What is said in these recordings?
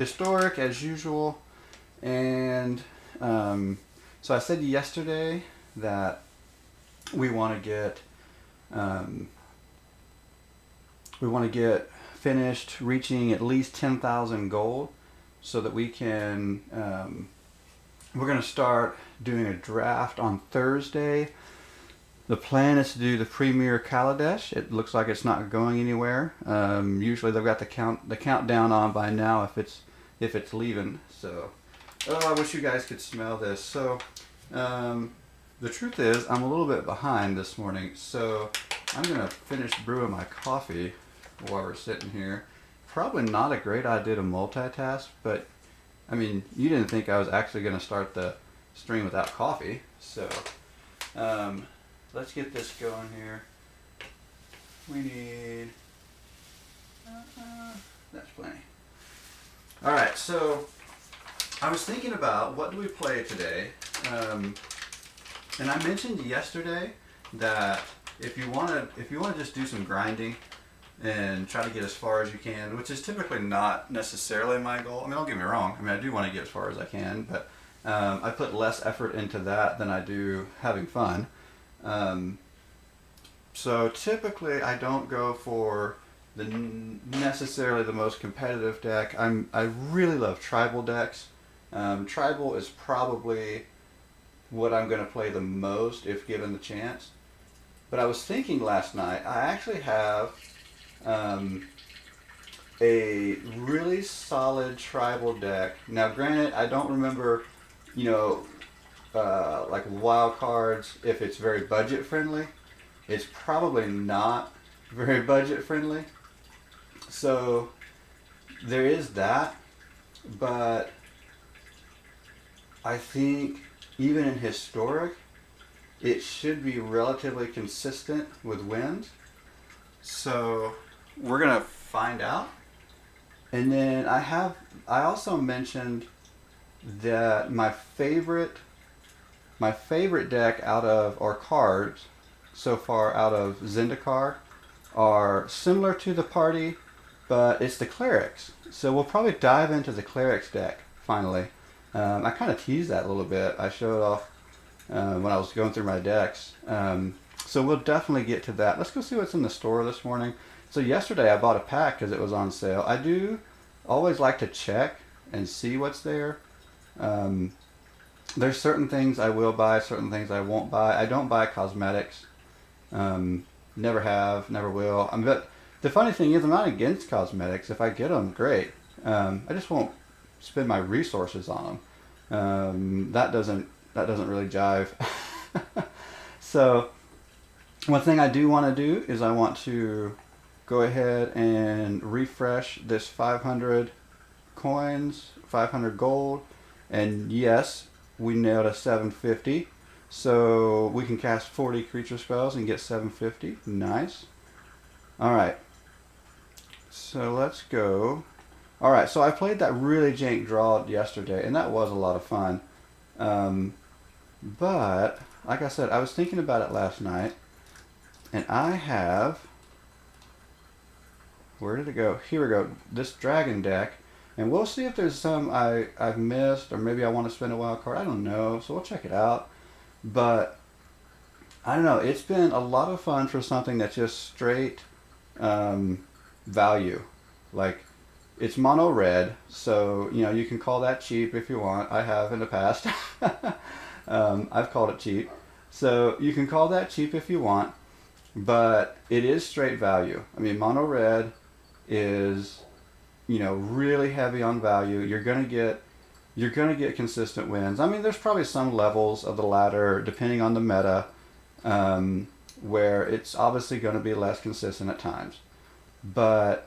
historic as usual, and so I said yesterday that we want to get um, finished reaching at least 10,000 gold, so that we can. We're going to start doing a draft on Thursday. The plan is to do the Premier Kaladesh. It looks like it's not going anywhere. Usually they've got the countdown on by now if it's leaving. So, I wish you guys could smell this. So, the truth is I'm a little bit behind this morning. So I'm gonna finish brewing my coffee while we're sitting here. Probably not a great idea to multitask, but I mean, you didn't think I was actually gonna start the stream without coffee. So. Let's get this going here. We need... that's plenty. Alright, so I was thinking about what do we play today. And I mentioned yesterday that if you want to just do some grinding and try to get as far as you can, which is typically not necessarily my goal. I mean, don't get me wrong. I mean, I do want to get as far as I can, but I put less effort into that than I do having fun. So typically I don't go for necessarily the most competitive deck. I really love tribal decks. Tribal is probably what I'm going to play the most if given the chance. But I was thinking last night, I actually have a really solid tribal deck. Now granted, I don't remember, like wild cards, if it's very budget friendly. It's probably not very budget friendly. So there is that, but I think even in historic, it should be relatively consistent with wins. So we're gonna find out. And then I also mentioned that my favorite deck or cards so far out of Zendikar are similar to the party, but it's the clerics. So we'll probably dive into the clerics deck finally. I kind of teased that a little bit. I showed off when I was going through my decks. So we'll definitely get to that. Let's go see what's in the store this morning. So yesterday I bought a pack because it was on sale. I do always like to check and see what's there. There's certain things I will buy, certain things I won't buy. I don't buy cosmetics. Never have, never will. But the funny thing is, I'm not against cosmetics. If I get them, great. I just won't spend my resources on them. That doesn't really jive. So one thing I do want to do is I want to go ahead and refresh this 500 coins, 500 gold, and yes, we nailed a 750. So we can cast 40 creature spells and get 750. Nice. Alright. So let's go. Alright, so I played that really jank draw yesterday, and that was a lot of fun. But, like I said, I was thinking about it last night, and I have... where did it go? Here we go. This dragon deck. And we'll see if there's some I've missed, or maybe I want to spend a wild card. I don't know, so we'll check it out. But I don't know, it's been a lot of fun for something that's just straight value. Like, it's mono red, so you can call that cheap if you want. I have in the past. I've called it cheap. So you can call that cheap if you want, but it is straight value. I mean, mono red is really heavy on value. You're gonna get consistent wins. I mean, there's probably some levels of the ladder, depending on the meta, where it's obviously going to be less consistent at times. But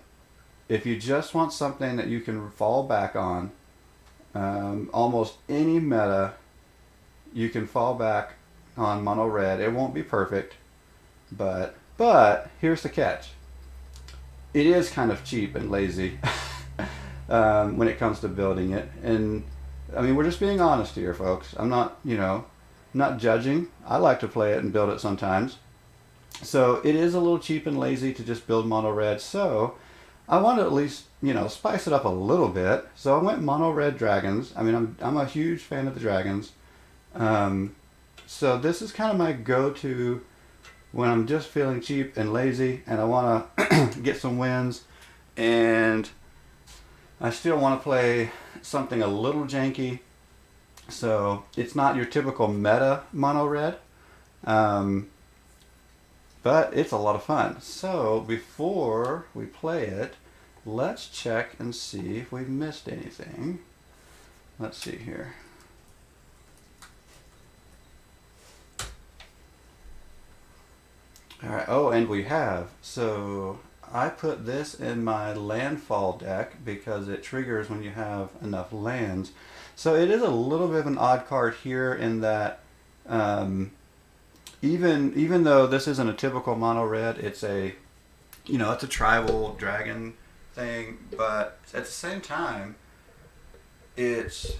if you just want something that you can fall back on, almost any meta, you can fall back on mono red. It won't be perfect, but here's the catch. It is kind of cheap and lazy when it comes to building it. And I mean, we're just being honest here, folks. I'm not, not judging. I like to play it and build it sometimes. So it is a little cheap and lazy to just build mono red. So I want to at least, you know, spice it up a little bit. So I went mono red dragons. I mean, I'm a huge fan of the dragons. Um, so this is kind of my go-to when I'm just feeling cheap and lazy and I want to get some wins, and I still want to play something a little janky. So it's not your typical meta mono red. Um, but it's a lot of fun. So before we play it, let's check and see if we've missed anything. Let's see here. All right. Oh, and we have. So I put this in my landfall deck because it triggers when you have enough lands. So it is a little bit of an odd card here in that um, even though this isn't a typical mono red, it's a, you know, it's a tribal dragon thing, but at the same time, it's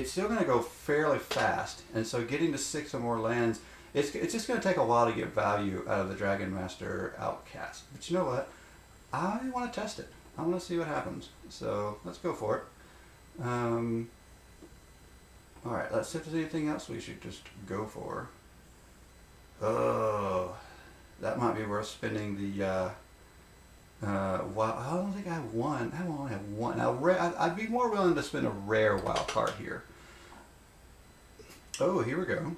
still going to go fairly fast, and so getting to 6 or more lands, it's just going to take a while to get value out of the Dragon Master Outcast. But you know what? I want to test it. I want to see what happens. So let's go for it. All right, let's see if there's anything else we should just go for. Oh, that might be worth spending the. Well, I don't think I have one. I only have one. Now, I'd be more willing to spend a rare wild card here. Oh, here we go.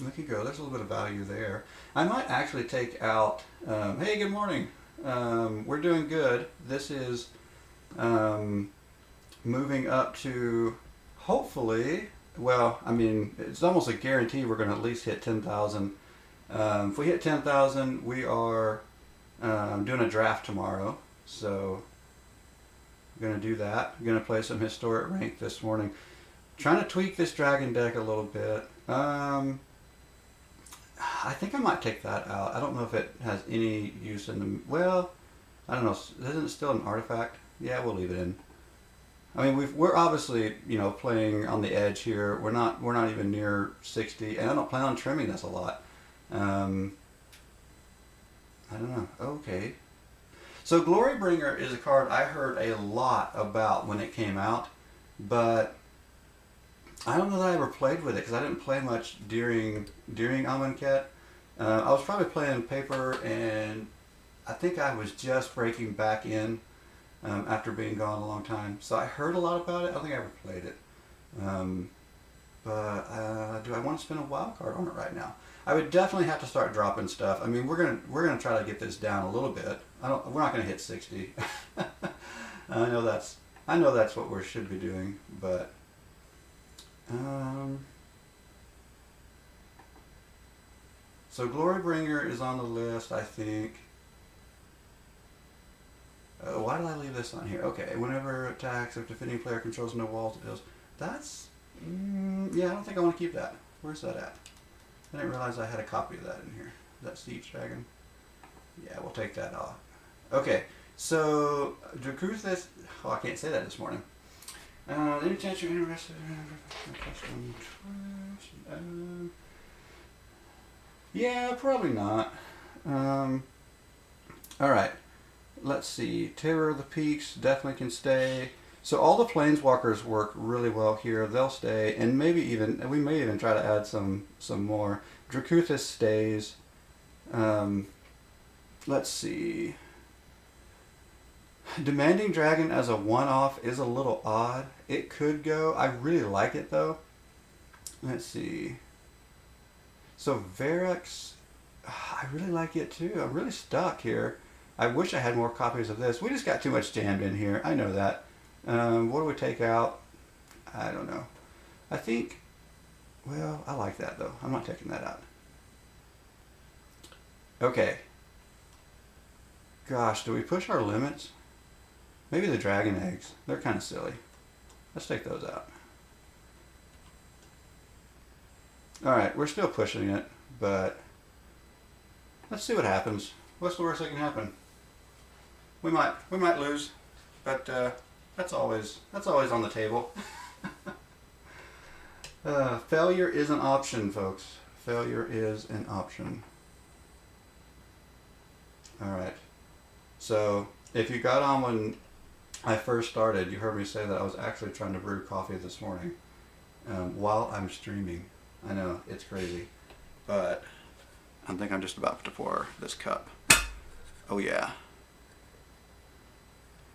Look you go. There's a little bit of value there. I might actually take out. Hey, good morning. We're doing good. This is moving up to hopefully. Well, I mean, it's almost a guarantee we're going to at least hit 10,000. If we hit 10,000, we are doing a draft tomorrow. So I'm going to do that. I'm going to play some historic rank this morning. Trying to tweak this dragon deck a little bit. I think I might take that out. I don't know if it has any use in the... Well, I don't know. Isn't it still an artifact? Yeah, we'll leave it in. I mean, we're obviously, you know, playing on the edge here. We're not even near 60, and I don't plan on trimming this a lot. I don't know. Okay. So Glorybringer is a card I heard a lot about when it came out, but I don't know that I ever played with it because I didn't play much during Amonkhet. I was probably playing paper, and I think I was just breaking back in after being gone a long time. So I heard a lot about it. I don't think I ever played it. But do I want to spend a wild card on it right now? I would definitely have to start dropping stuff. I mean, we're gonna try to get this down a little bit. We're not gonna hit 60. I know that's what we should be doing, but so Glorybringer is on the list, I think. Why did I leave this on here? Okay, whenever it attacks, if defending player controls no walls, it deals. That's yeah. I don't think I want to keep that. Where's that at? I didn't realize I had a copy of that in here. Is that Siege Dragon? Yeah, we'll take that off. Okay, so Dracuthis. Oh, I can't say that this morning. Any chance you're interested in custom trust? Yeah, probably not. All right. Let's see. Terror of the Peaks definitely can stay. So all the planeswalkers work really well here. They'll stay, and maybe even we may even try to add some more. Dracuthis stays. Let's see. Demanding Dragon as a one-off is a little odd. It could go. I really like it though. Let's see. So Verex, I really like it too. I'm really stuck here. I wish I had more copies of this. We just got too much jammed in here. I know that. What do we take out? I don't know. I think, well, I like that though. I'm not taking that out. Okay. Gosh, do we push our limits? Maybe the dragon eggs. They're kind of silly. Let's take those out. Alright, we're still pushing it, but let's see what happens. What's the worst that can happen? We might lose, but that's always on the table. Failure is an option, folks. Failure is an option. All right. So If you got on when I first started, you heard me say that I was actually trying to brew coffee this morning while I'm streaming. I know, it's crazy. But I think I'm just about to pour this cup. Oh yeah.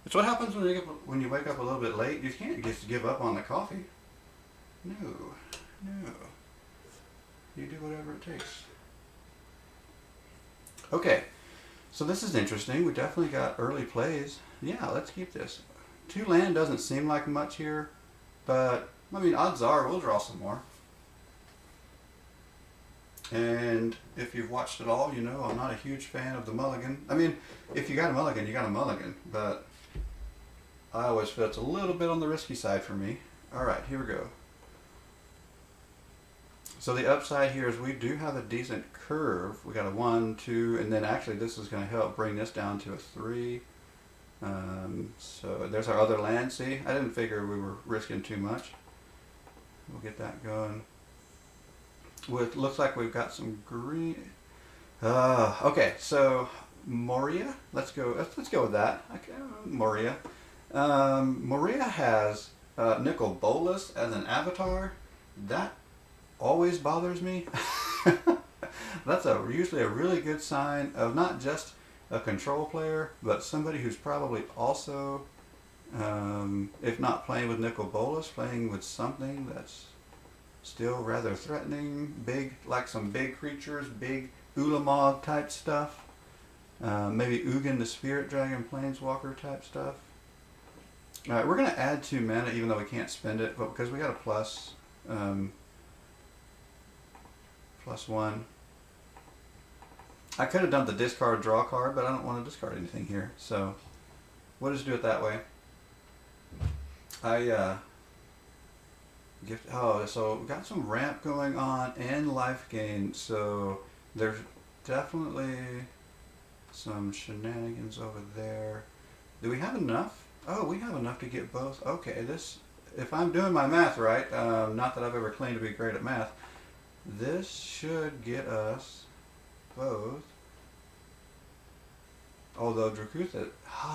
It's what happens when you wake up a little bit late. You can't just give up on the coffee. No. You do whatever it takes. Okay. So this is interesting. We definitely got early plays. Yeah, let's keep this. 2 land doesn't seem like much here, but I mean, odds are we'll draw some more. And if you've watched it all, you know I'm not a huge fan of the mulligan. I mean, if you got a mulligan, you got a mulligan, but I always feel it's a little bit on the risky side for me. All right, here we go. So the upside here is we do have a decent curve. We got a 1, 2, and then actually this is going to help bring this down to a 3. So there's our other land. See, I didn't figure we were risking too much. We'll get that going. Looks like we've got some green. Okay, so Moria. Let's go with that. Okay, Moria. Moria has Nicol Bolas as an avatar. That always bothers me. That's usually a really good sign of not just a control player, but somebody who's probably also, if not playing with Nicol Bolas, playing with something that's still rather threatening, big, like some big creatures, big Ulamog type stuff. Maybe Ugin the Spirit Dragon Planeswalker type stuff. Alright, we're going to add 2 mana even though we can't spend it, but because we got a plus, +1. I could have done the discard draw card, but I don't want to discard anything here, so we'll just do it that way. So we got some ramp going on and life gain, so there's definitely some shenanigans over there. Do we have enough? Oh, we have enough to get both. Okay, this, if I'm doing my math right, not that I've ever claimed to be great at math, this should get us both. Although Dracusa,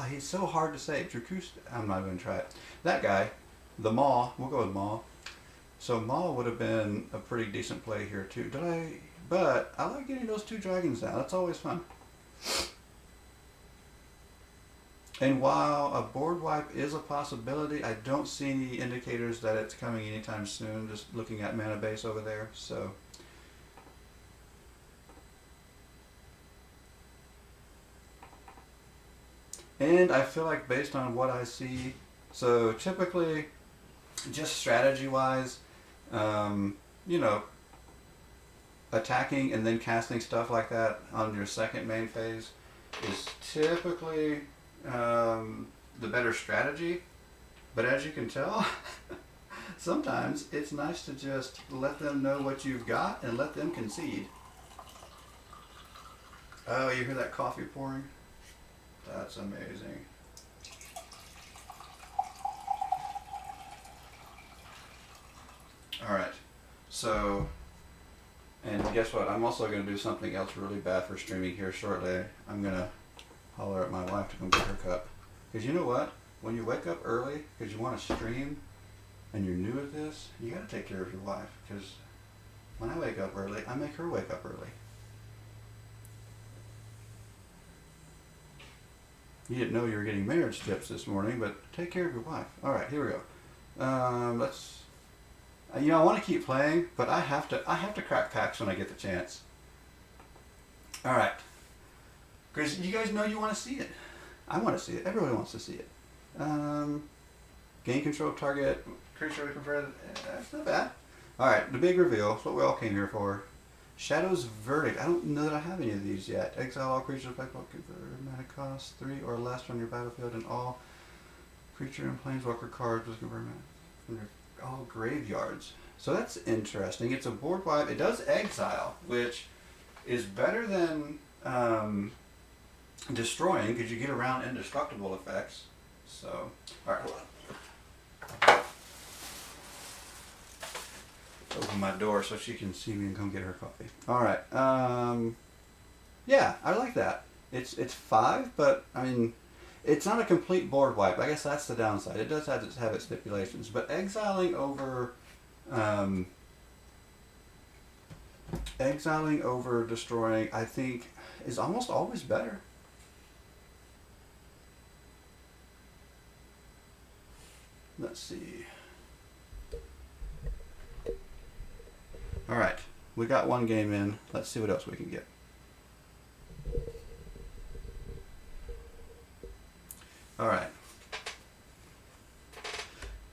he's so hard to say. Dracusa, I'm not going to try it. That guy, the Maw, we'll go with Maw. So Maw would have been a pretty decent play here too. But I like getting those 2 dragons down. That's always fun. And while a board wipe is a possibility, I don't see any indicators that it's coming anytime soon, just looking at mana base over there. So and I feel like based on what I see, so typically just strategy wise, you know, attacking and then casting stuff like that on your second main phase is typically the better strategy. But as you can tell, sometimes it's nice to just let them know what you've got and let them concede. Oh, you hear that coffee pouring? That's amazing. Alright, so, and guess what? I'm also going to do something else really bad for streaming here shortly. I'm going to holler at my wife to come get her cup. Because you know what? When you wake up early because you want to stream and you're new at this, you got to take care of your wife. Because when I wake up early, I make her wake up early. You didn't know you were getting marriage tips this morning, but take care of your wife. Alright, here we go. Let's... You know, I want to keep playing, but I have to crack packs when I get the chance. Alright. Because you guys know you want to see it. I want to see it. Everybody wants to see it. Gain control of target. Creature we prefer. That's not bad. Alright, the big reveal. That's what we all came here for. Shadow's Verdict. I don't know that I have any of these yet. Exile all creatures affected by mana cost 3 or less from your battlefield, and all creature and planeswalker cards with convert mana from all graveyards. So that's interesting. It's a board wipe. It does exile, which is better than destroying because you get around indestructible effects. So, alright, hold on. Open my door so she can see me and come get her coffee. Alright, yeah, I like that. It's 5, but I mean, It's not a complete board wipe. I guess that's the downside. It does have its stipulations, but um, exiling over destroying, I think, is almost always better. Let's see. All right, we got one game in. Let's see what else we can get. All right.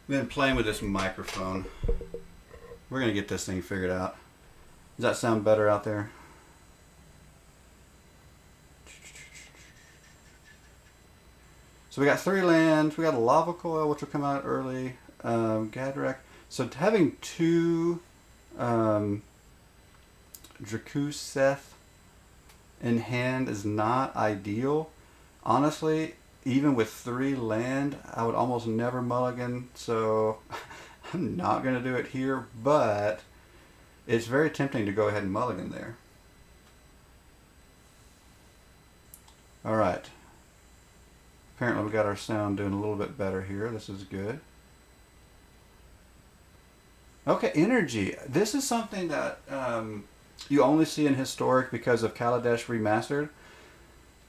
Been playing with this microphone. We're gonna get this thing figured out. Does that sound better out there? So we got 3 lands. We got a Lava Coil, which will come out early. Gadrak. So having 2 Drakuseth in hand is not ideal. Honestly, even with 3 land, I would almost never mulligan. So I'm not going to do it here, but it's very tempting to go ahead and mulligan there. All right. Apparently we got our sound doing a little bit better here. This is good. Okay, energy. This is something that you only see in Historic because of Kaladesh Remastered.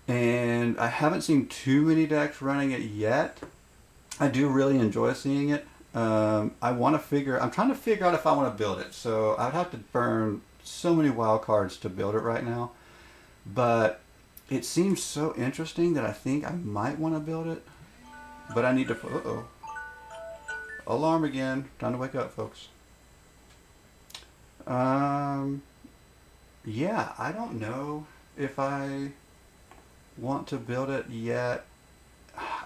And I haven't seen too many decks running it yet. I do really enjoy seeing it. I'm trying to figure out if I want to build it. So I'd have to burn so many wild cards to build it right now. But it seems so interesting that I think I might want to build it. But I need to... Uh-oh. Alarm again. Time to wake up, folks. Yeah, I don't know if I want to build it yet.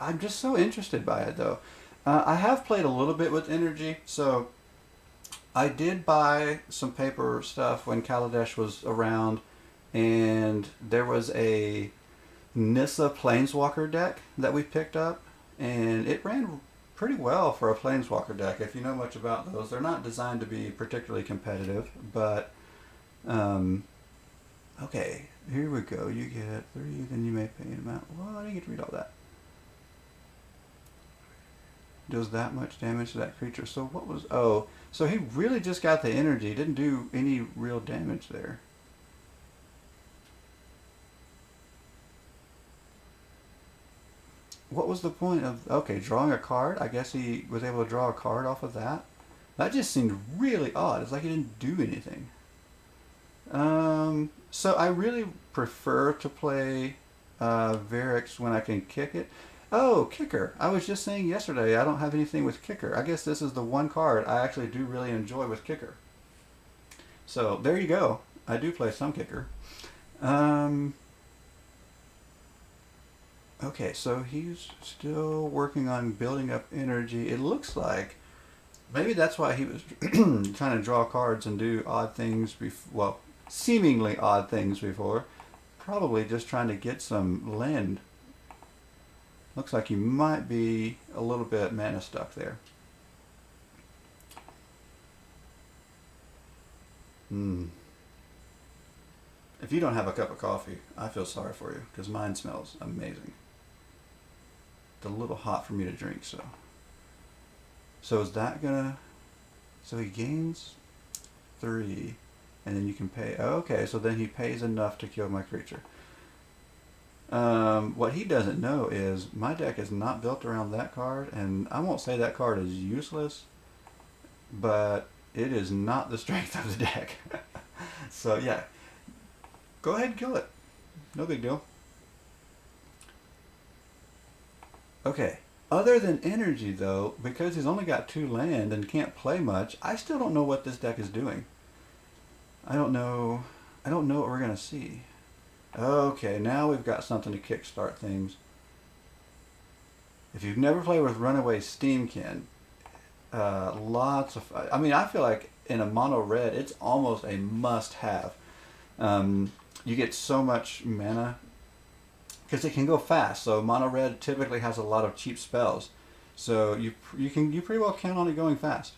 I'm just so interested by it, though. I have played a little bit with energy, so I did buy some paper stuff when Kaladesh was around, and there was a Nissa Planeswalker deck that we picked up, and it ran pretty well for a Planeswalker deck. If you know much about those, they're not designed to be particularly competitive, but okay, here we go. You get 3, then you may pay an amount. Well, I didn't get to read all that. Does that much damage to that creature. So what was... Oh, so he really just got the energy. Didn't do any real damage there. What was the point of... Okay, drawing a card? I guess he was able to draw a card off of that. That just seemed really odd. It's like he didn't do anything. So I really prefer to play Varix when I can kick it. Oh, kicker. I was just saying yesterday I don't have anything with kicker. I guess this is the one card I actually do really enjoy with kicker. So there you go. I do play some kicker. Okay, so he's still working on building up energy. It looks like maybe that's why he was trying to draw cards and do odd things well, seemingly odd things before. Probably just trying to get some land. Looks like you might be a little bit mana stuck there. If you don't have a cup of coffee, I feel sorry for you, because mine smells amazing. It's a little hot for me to drink, so. So is that gonna... So he gains 3, and then you can pay... Oh, okay, so then he pays enough to kill my creature. What he doesn't know is my deck is not built around that card, and I won't say that card is useless, but it is not the strength of the deck. So yeah, go ahead and kill it. No big deal. Okay, other than energy though, because he's only got 2 land and can't play much, I still don't know what this deck is doing. I don't know what we're gonna see. Okay, now we've got something to kickstart things. If you've never played with Runaway Steamkin, lots of... I mean, I feel like in a mono red, it's almost a must-have. You get so much mana, because it can go fast. So mono red typically has a lot of cheap spells. So you pretty well count on it going fast.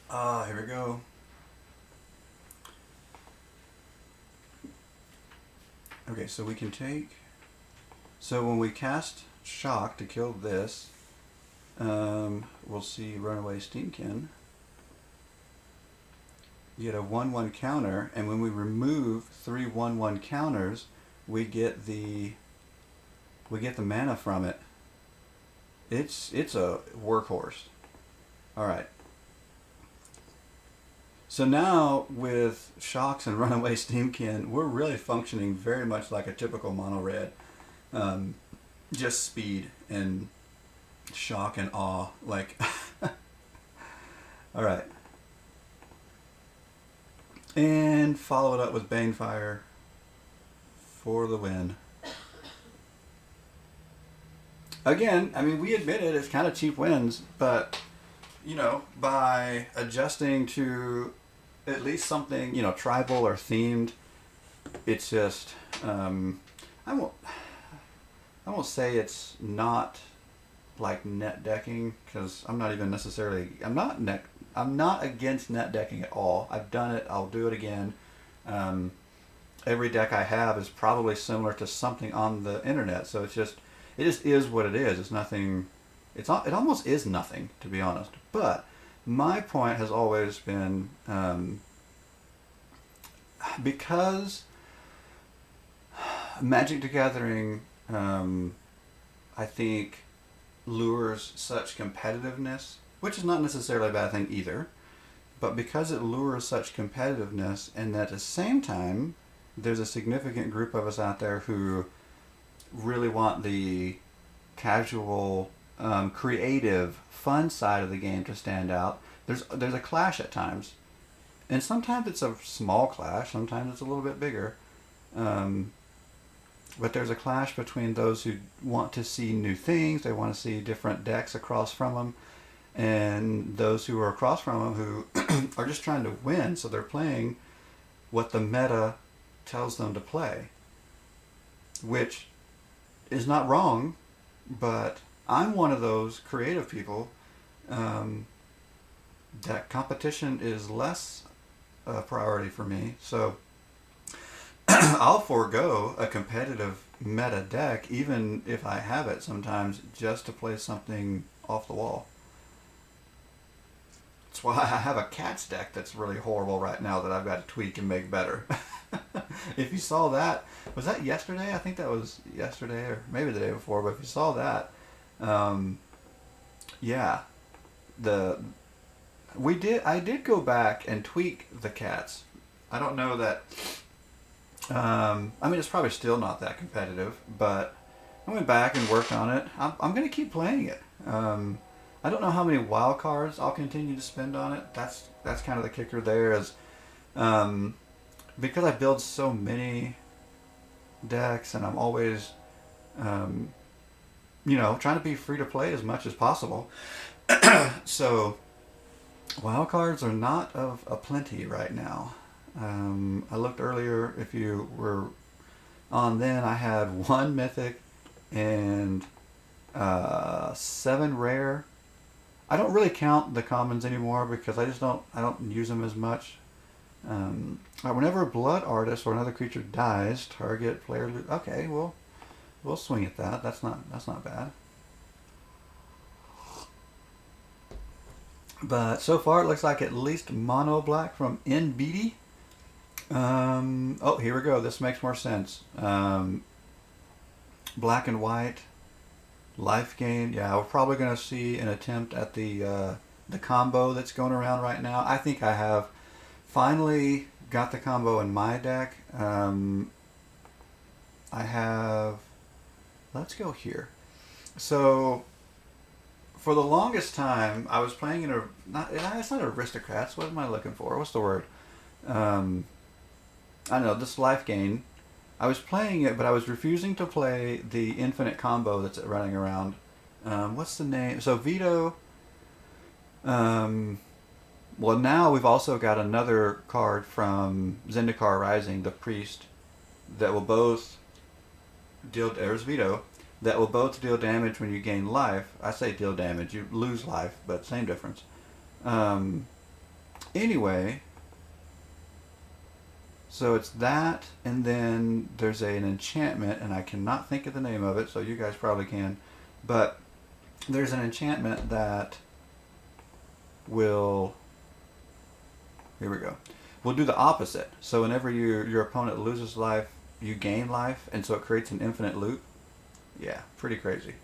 Here we go. Okay, so we can take... So when we cast Shock to kill this, we'll see Runaway Steamkin. You get a 1/1 counter, and when we remove 3 1/1 counters, we get the mana from it. It's a workhorse. All right. So now with Shocks and Runaway Steamkin, we're really functioning very much like a typical mono red. Just speed and shock and awe. Like, all right. And follow it up with Banefire for the win. Again, I mean, we admit it, it's kind of cheap wins, but, you know, by adjusting to at least something, you know, tribal or themed, it's just, I won't say it's not like net decking, because I'm not even necessarily, I'm not against net decking at all. I've done it, I'll do it again. Every deck I have is probably similar to something on the internet, so it just is what it is. It's nothing, it almost is nothing, to be honest. But my point has always been, because Magic the Gathering, I think, lures such competitiveness, which is not necessarily a bad thing either, but because it lures such competitiveness, and at the same time, there's a significant group of us out there who really want the casual, creative, fun side of the game to stand out. There's a clash at times, and sometimes it's a small clash, sometimes it's a little bit bigger, but there's a clash between those who want to see new things, they want to see different decks across from them, and those who are across from them who are just trying to win, so they're playing what the meta tells them to play, which is not wrong, but I'm one of those creative people that competition is less a priority for me, so I'll forego a competitive meta deck even if I have it sometimes just to play something off the wall. That's why I have a Cats deck that's really horrible right now that I've got to tweak and make better. If you saw that, was that yesterday? I think that was yesterday or maybe the day before, but if you saw that, yeah, I did go back and tweak the Cats. I don't know that, I mean, it's probably still not that competitive, but I went back and worked on it. I'm going to keep playing it. I don't know how many wild cards I'll continue to spend on it. That's kind of the kicker there is, because I build so many decks and I'm always, you know, trying to be free to play as much as possible. So wild cards are not of a plenty right now. I looked earlier, if you were on then, I had 1 mythic and 7 rare. I don't really count the commons anymore because I don't use them as much. Whenever a blood artist or another creature dies, target player okay, we'll swing at that. That's not bad. But so far it looks like at least mono black from NBD. Oh, here we go. This makes more sense. Black and white, life gain. Yeah, we're probably going to see an attempt at the combo that's going around right now. I think I have finally got the combo in my deck. I have. Let's go here. So, for the longest time, I was playing in it's not aristocrats. What am I looking for? What's the word? I don't know, this life gain. I was playing it, but I was refusing to play the infinite combo that's running around. What's the name? So Vito. Well, now we've also got another card from Zendikar Rising, the priest, that will both deal. There's Vito. That will both deal damage when you gain life. I say deal damage, you lose life, but same difference. Anyway, so it's that, and then there's an enchantment, and I cannot think of the name of it, so you guys probably can. But there's an enchantment that will... Here we go. We'll do the opposite. So whenever your opponent loses life, you gain life, and so it creates an infinite loop. Yeah, pretty crazy.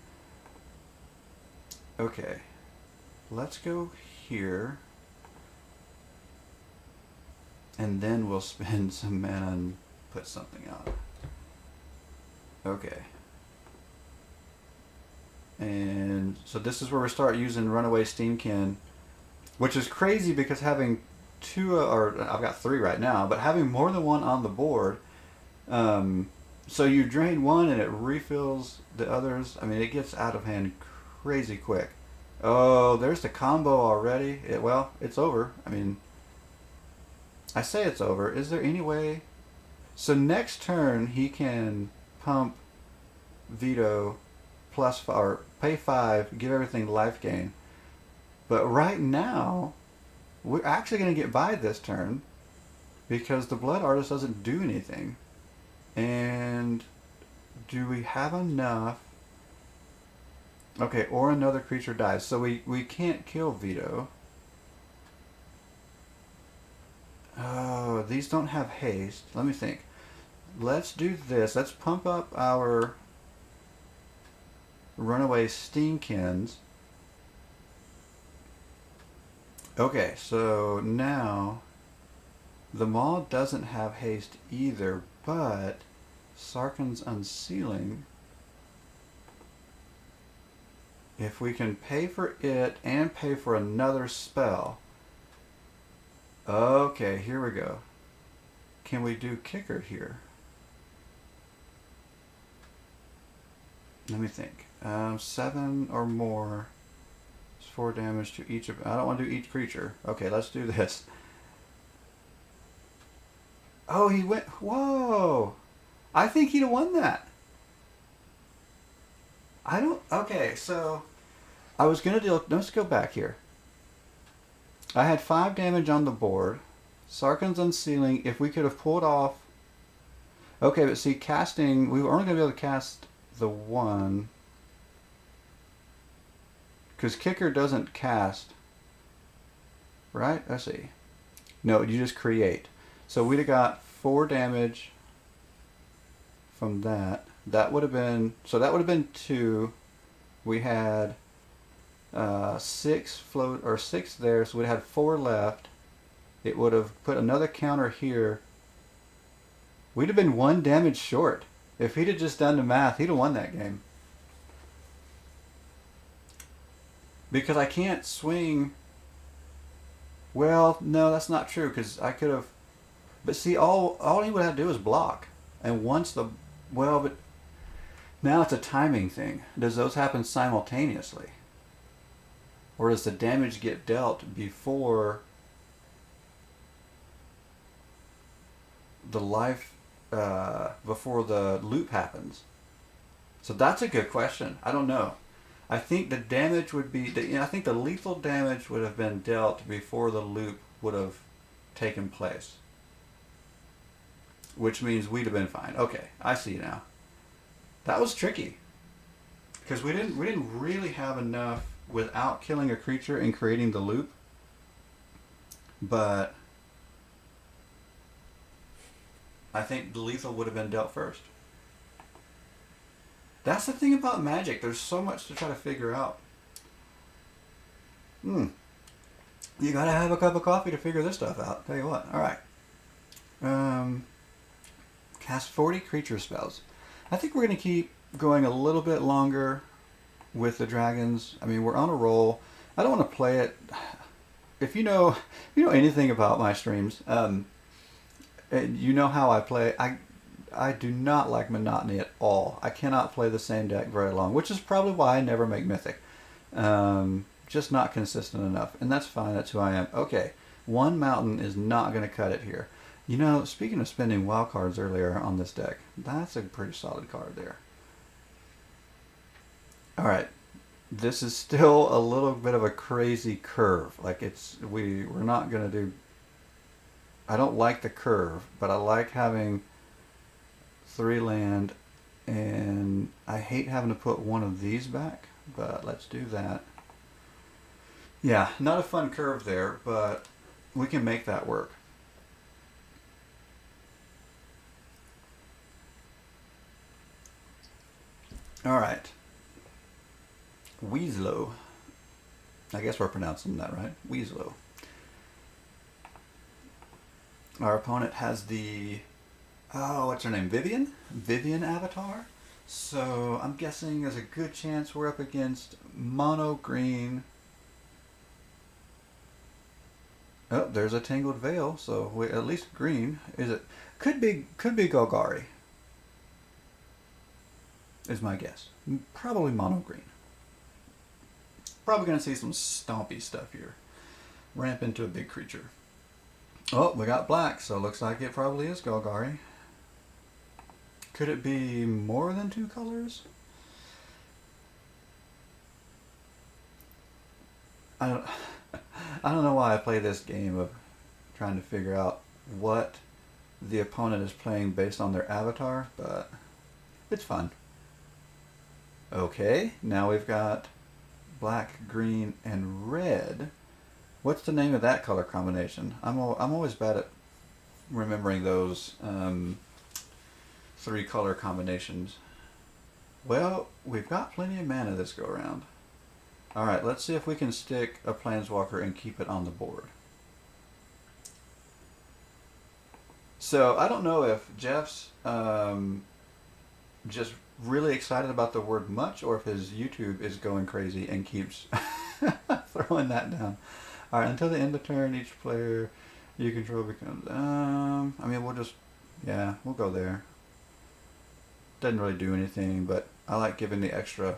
Okay. Let's go here. And then we'll spend some mana and put something out. Okay. And so this is where we start using Runaway Steamkin, which is crazy because having two, or I've got three right now, but having more than one on the board, so you drain one and it refills the others. I mean, it gets out of hand crazy quick. Oh, there's the combo already. Well, it's over. I mean, I say it's over. Is there any way? So next turn he can pump Veto plus or pay 5, give everything life gain. But right now, we're actually going to get by this turn because the Blood Artist doesn't do anything. And do we have enough? Okay, or another creature dies. So we can't kill Veto. Oh, these don't have haste. Let me think. Let's do this. Let's pump up our Runaway Steamkins. Okay, so now the Maw doesn't have haste either, but Sarkhan's Unsealing, if we can pay for it and pay for another spell. Okay, here we go. Can we do Kicker here? Let me think. 7 or more. 4 damage to each of... I don't want to do each creature. Okay, let's do this. Oh, he went... Whoa! I think he'd have won that. I don't... Okay, so... I was going to do... Let's go back here. I had 5 damage on the board. Sarkhan's Unsealing. If we could have pulled off... Okay, but see, casting... We were only going to be able to cast the one... Because Kicker doesn't cast, right? Let's see. No, you just create. So we'd have got 4 damage from that. That would have been, so that would have been 2. We had 6 float, or 6 there, so we'd had 4 left. It would have put another counter here. We'd have been 1 damage short. If he'd have just done the math, he'd have won that game. Because I can't swing... Well, no, that's not true, because I could have... But see, all he would have to do is block. And once the... Well, but... Now it's a timing thing. Does those happen simultaneously? Or does the damage get dealt before... the life... before the loop happens? So that's a good question. I don't know. I think the damage would be... I think the lethal damage would have been dealt before the loop would have taken place. Which means we'd have been fine. Okay, I see now. That was tricky. Because we didn't really have enough without killing a creature and creating the loop. But I think the lethal would have been dealt first. That's the thing about Magic. There's so much to try to figure out. You gotta have a cup of coffee to figure this stuff out. Tell you what. Alright. Cast 40 creature spells. I think we're going to keep going a little bit longer with the dragons. I mean, we're on a roll. I don't want to play it... If you know anything about my streams, you know how I play. I do not like monotony at all. I cannot play the same deck very long, which is probably why I never make Mythic. Just not consistent enough, and that's fine. That's who I am. Okay, 1 mountain is not going to cut it here. You know, speaking of spending wild cards earlier on this deck, that's a pretty solid card there. All right, this is still a little bit of a crazy curve. Like we're not gonna do. I don't like the curve, but I like having 3 land, and I hate having to put one of these back. But let's do that. Yeah, not a fun curve there, but we can make that work. All right. Weaslow. I guess we're pronouncing that right. Weaslow. Our opponent has the, oh, what's her name? Vivian? Vivian avatar. So I'm guessing there's a good chance we're up against mono green. Oh, there's a Tangled Veil, so at least green. Is it? Could be Golgari. Is my guess. Probably mono green. Probably going to see some stompy stuff here. Ramp into a big creature. Oh, we got black, so it looks like it probably is Golgari. Could it be more than 2 colors? I don't know why I play this game of trying to figure out what the opponent is playing based on their avatar, but it's fun. Okay, now we've got black, green, and red. What's the name of that color combination? I'm always bad at remembering those 3 color combinations. Well, we've got plenty of mana this go around. Alright, let's see if we can stick a Planeswalker and keep it on the board. So, I don't know if Jeff's just really excited about the word much, or if his YouTube is going crazy and keeps throwing that down. Alright, until the end of turn, each player you control becomes... I mean, we'll go there. Doesn't really do anything, but I like giving the extra...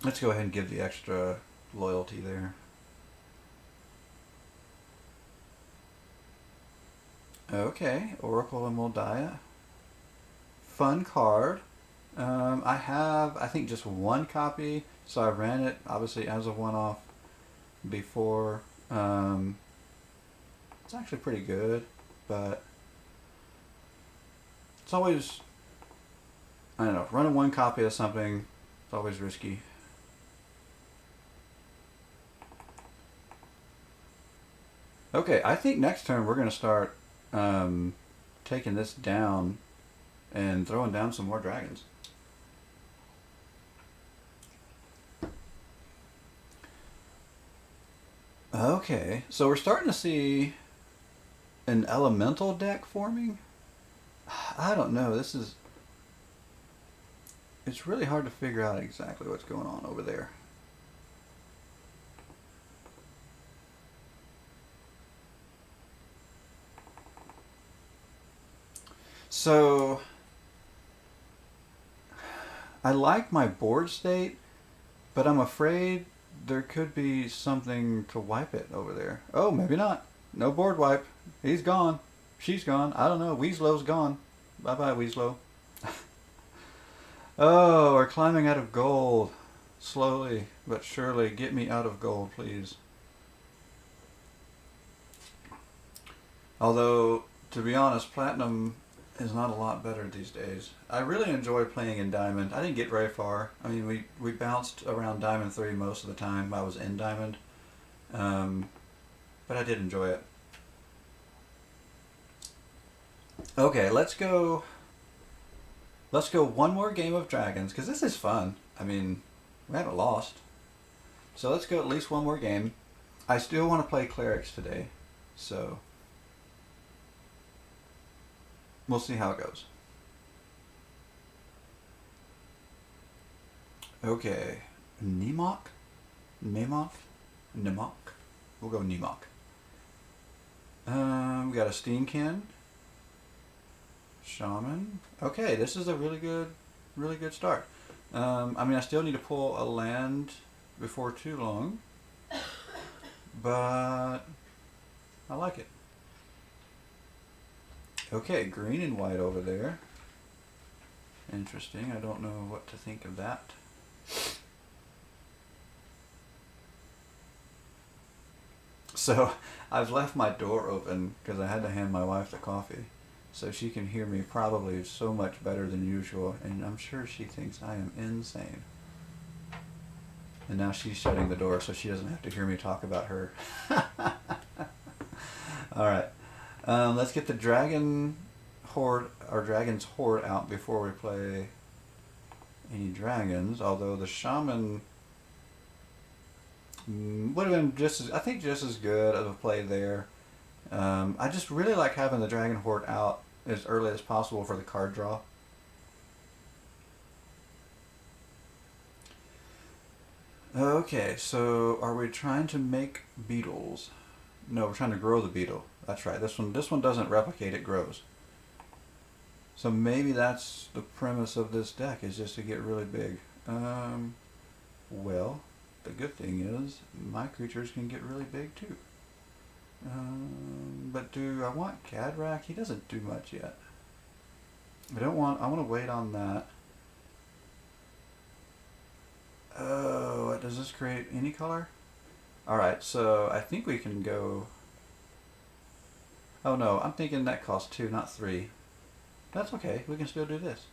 Let's go ahead and give the extra loyalty there. Okay, Oracle and Moldiah. Fun card. I have, I think, just 1 copy, so I ran it, obviously, as a one-off before. It's actually pretty good, but it's always, I don't know, running 1 copy of something, it's always risky. Okay, I think next turn we're going to start taking this down and throwing down some more dragons. Okay, so we're starting to see an elemental deck forming. I don't know, it's really hard to figure out exactly what's going on over there. So, I like my board state, but I'm afraid there could be something to wipe it over there. Oh, maybe not. No board wipe. He's gone. She's gone. I don't know. Weaslow's gone. Bye-bye, Weaslow. Oh, we're climbing out of gold. Slowly but surely. Get me out of gold, please. Although, to be honest, Platinum is not a lot better these days. I really enjoy playing in Diamond. I didn't get very far. I mean, we bounced around Diamond 3 most of the time I was in Diamond. But I did enjoy it. Okay, let's go 1 more game of Dragons, because this is fun. I mean, we haven't lost. So let's go at least 1 more game. I still want to play Clerics today, so we'll see how it goes. Okay, Nemok? Nemok? We'll go Nemok. We got a Steenkin. Shaman. Okay, this is a really good start. I mean, I still need to pull a land before too long, but I like it. Okay, green and white over there. Interesting. I don't know what to think of that. So I've left my door open because I had to hand my wife the coffee. So she can hear me probably so much better than usual, and I'm sure she thinks I am insane. And now she's shutting the door so she doesn't have to hear me talk about her. Alright. Let's get the Dragon Horde, or Dragon's Horde out before we play any dragons, although the Shaman would have been just as, I think just as good of a play there. I just really like having the Dragon Horde out as early as possible for the card draw. Okay, so are we trying to make beetles? No, we're trying to grow the beetle. That's right. This one doesn't replicate, it grows. So maybe that's the premise of this deck, is just to get really big. Well, the good thing is my creatures can get really big too. But do I want Gadrak? He doesn't do much yet. I want to wait on that. Oh, does this create any color? Alright, so I think we can go... Oh no, I'm thinking that costs 2, not 3. That's okay, we can still do this.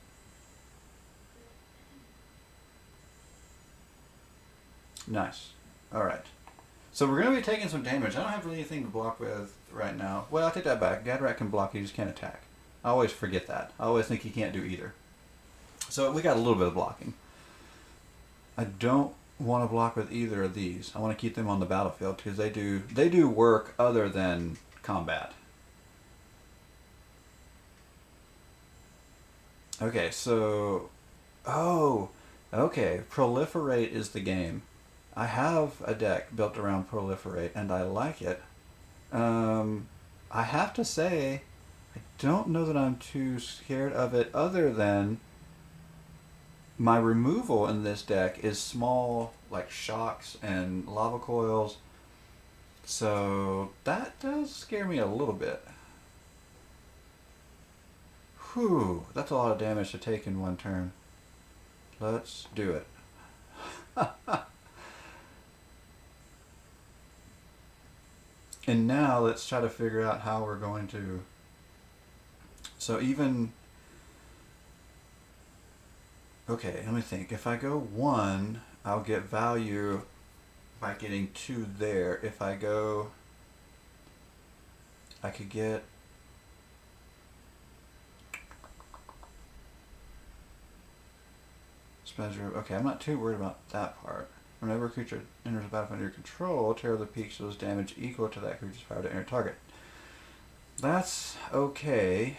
Nice. Alright. So we're going to be taking some damage. I don't have really anything to block with right now. Well, I take that back. Gadrak can block, he just can't attack. I always forget that. I always think he can't do either. So we got a little bit of blocking. I don't want to block with either of these. I want to keep them on the battlefield because they do work other than combat. Okay, so... Oh! Okay, Proliferate is the game. I have a deck built around Proliferate, and I like it. I have to say, I don't know that I'm too scared of it, other than my removal in this deck is small, like shocks and lava coils. So that does scare me a little bit. Whew, that's a lot of damage to take in one turn. Let's do it. And now let's try to figure out how we're going to... So even... Okay, let me think. If I go 1, I'll get value by getting 2 there. If I go... I could get... Okay, I'm not too worried about that part. Whenever a creature enters the battlefield under your control, tear the peak so does damage equal to that creature's power to enter target. That's okay.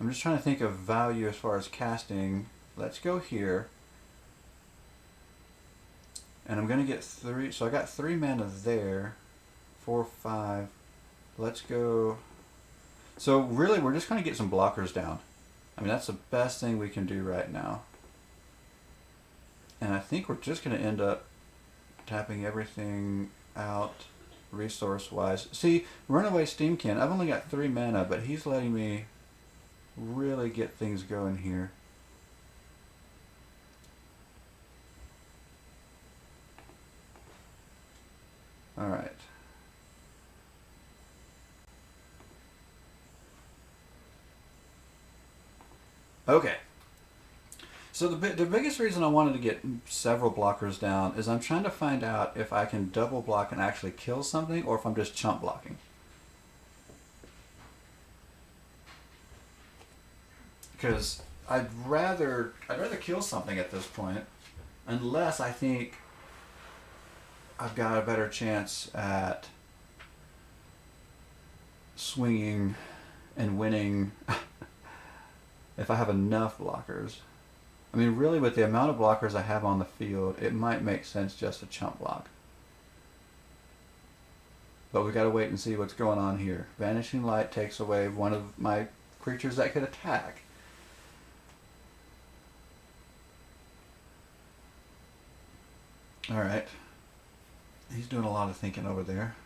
I'm just trying to think of value as far as casting. Let's go here. And I'm going to get 3. So I got 3 mana there. 4, 5. Let's go. So really, we're just going to get some blockers down. I mean, that's the best thing we can do right now. And I think we're just going to end up tapping everything out resource-wise. See, Runaway Steamkin, I've only got 3 mana, but he's letting me really get things going here. Alright. Okay. So the biggest reason I wanted to get several blockers down is I'm trying to find out if I can double block and actually kill something, or if I'm just chump blocking. Because I'd rather kill something at this point, unless I think I've got a better chance at swinging and winning if I have enough blockers. I mean, really, with the amount of blockers I have on the field, it might make sense just to chump block. But we gotta wait and see what's going on here. Vanishing Light takes away one of my creatures that could attack. Alright. He's doing a lot of thinking over there.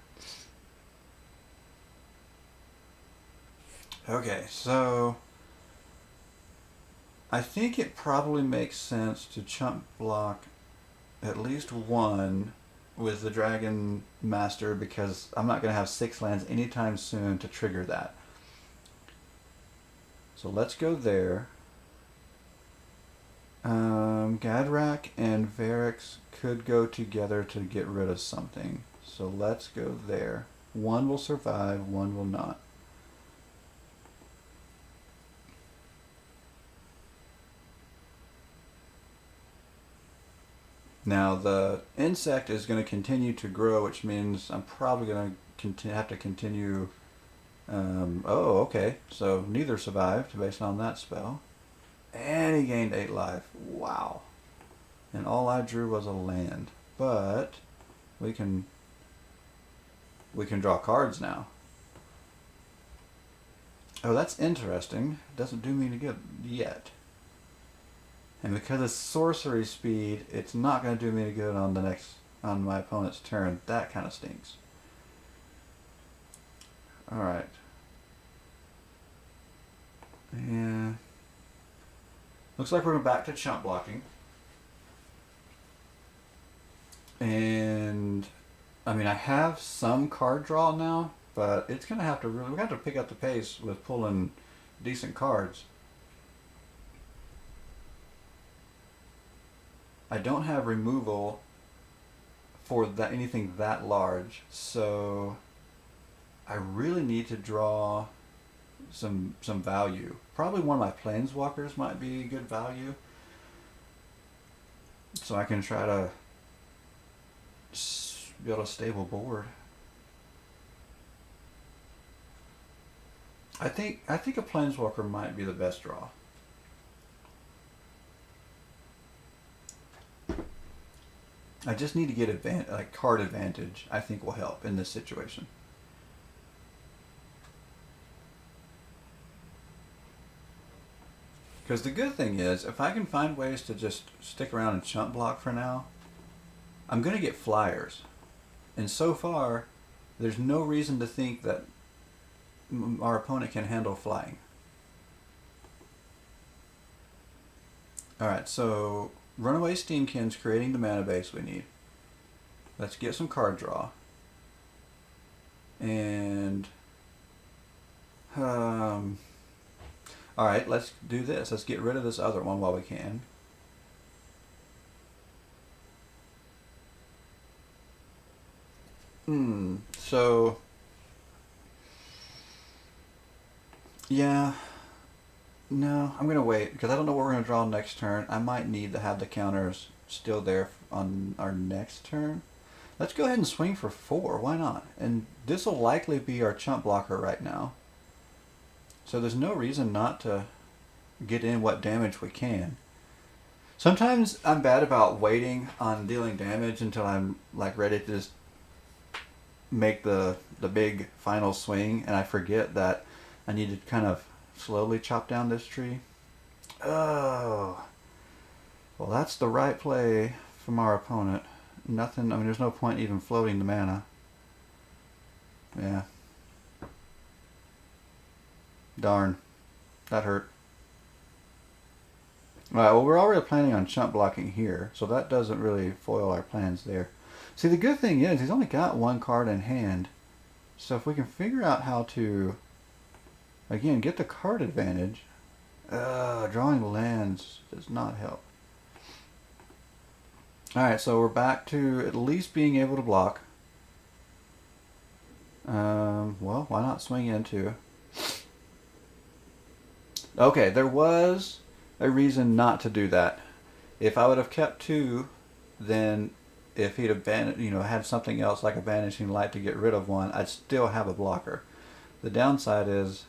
Okay, so I think it probably makes sense to chump block at least 1 with the Dragon Master because I'm not going to have 6 lands anytime soon to trigger that. So let's go there. Gadrak and Varix could go together to get rid of something. So let's go there. One will survive, one will not. Now the insect is going to continue to grow, which means I'm probably going to have to continue. Oh, okay. So neither survived based on that spell. And he gained 8 life. Wow. And all I drew was a land. But we can draw cards now. Oh, that's interesting. Doesn't do me any good yet. And because it's sorcery speed, it's not going to do me any good on my opponent's turn. That kind of stinks. Alright. Yeah. Looks like we're back to chump blocking. And I mean, I have some card draw now, but it's gonna have to we have to pick up the pace with pulling decent cards. I don't have removal for anything that large, so I really need to draw some value. Probably one of my planeswalkers might be good value, so I can try to build a stable board. I think a planeswalker might be the best draw. I just need to get card advantage. I think will help in this situation. Because the good thing is, if I can find ways to just stick around and chump block for now, I'm going to get flyers. And so far, there's no reason to think that our opponent can handle flying. Alright, so Runaway Steamkin's creating the mana base we need. Let's get some card draw. And alright, let's do this. Let's get rid of this other one while we can. So yeah. No, I'm going to wait because I don't know what we're going to draw next turn. I might need to have the counters still there on our next turn. Let's go ahead and swing for 4. Why not? And this will likely be our chump blocker right now. So there's no reason not to get in what damage we can. Sometimes I'm bad about waiting on dealing damage until I'm like ready to just make the big final swing, and I forget that I need to kind of slowly chop down this tree. Oh. Well, that's the right play from our opponent. Nothing, I mean, there's no point even floating the mana. Yeah. Darn. That hurt. Alright, well, we're already planning on chump blocking here, so that doesn't really foil our plans there. See, the good thing is, he's only got 1 card in hand. So if we can figure out how to, again, get the card advantage, drawing lands does not help. Alright, so we're back to at least being able to block. Well, why not swing into? Okay, there was a reason not to do that. If I would have kept 2, then if he'd have had something else like a Vanishing Light to get rid of 1, I'd still have a blocker. The downside is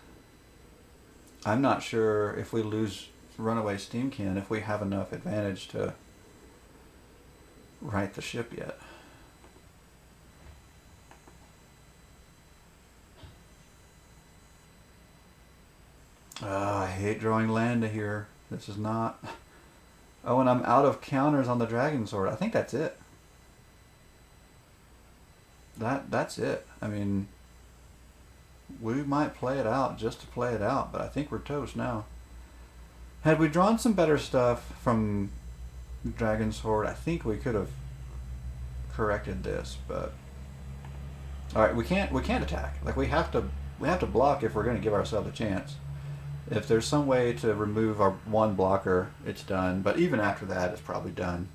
I'm not sure if we lose Runaway Steamkin if we have enough advantage to right the ship yet. I hate drawing land to here. This is not... Oh, and I'm out of counters on the Dragon Sword. I think that's it. That's it. I mean, we might play it out just to play it out, but I think we're toast now. Had we drawn some better stuff from Dragon Sword, I think we could have corrected this, but all right, we can't attack. Like we have to block if we're going to give ourselves a chance. If there's some way to remove our one blocker, it's done. But even after that, it's probably done.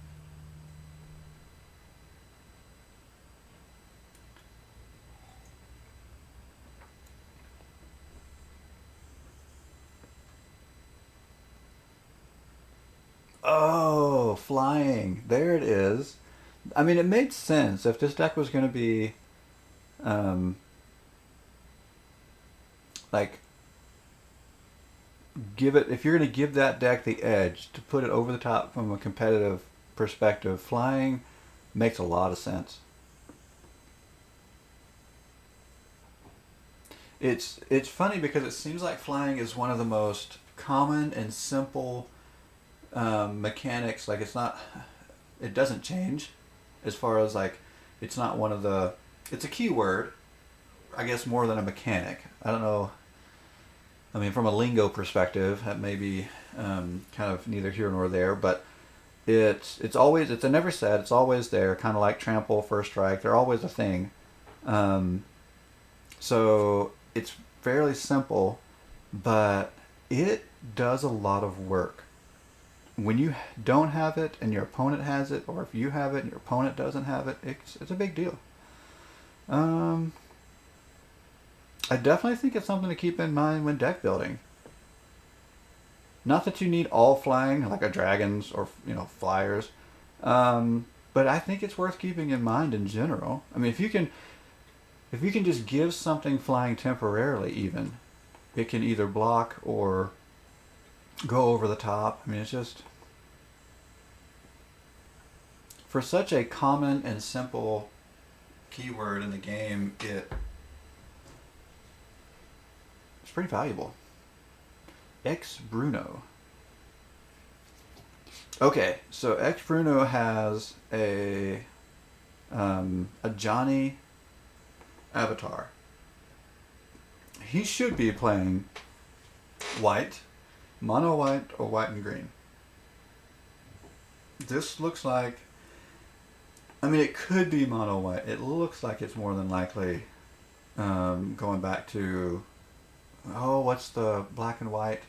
Oh, flying. There it is. I mean, it made sense. If this deck was going to be, like, if you're going to give that deck the edge to put it over the top from a competitive perspective, flying makes a lot of sense. It's funny because it seems like flying is one of the most common and simple mechanics. Like it doesn't change as far as like it's not one of the. It's a keyword, I guess, more than a mechanic. I don't know. I mean, from a lingo perspective, that may be kind of neither here nor there, but it's a never said. It's always there, kind of like trample, first strike. They're always a thing. So it's fairly simple, but it does a lot of work. When you don't have it and your opponent has it, or if you have it and your opponent doesn't have it, it's a big deal. I definitely think it's something to keep in mind when deck building. Not that you need all flying, like a dragons or flyers, but I think it's worth keeping in mind in general. I mean, if you can just give something flying temporarily, even it can either block or go over the top. I mean, it's just for such a common and simple keyword in the game, it's pretty valuable. Ex Bruno. Okay, so Ex Bruno has a Johnny avatar. He should be playing white, mono white, or white and green. This looks like, I mean, it could be mono white. It looks like it's more than likely going back to, what's the black and white?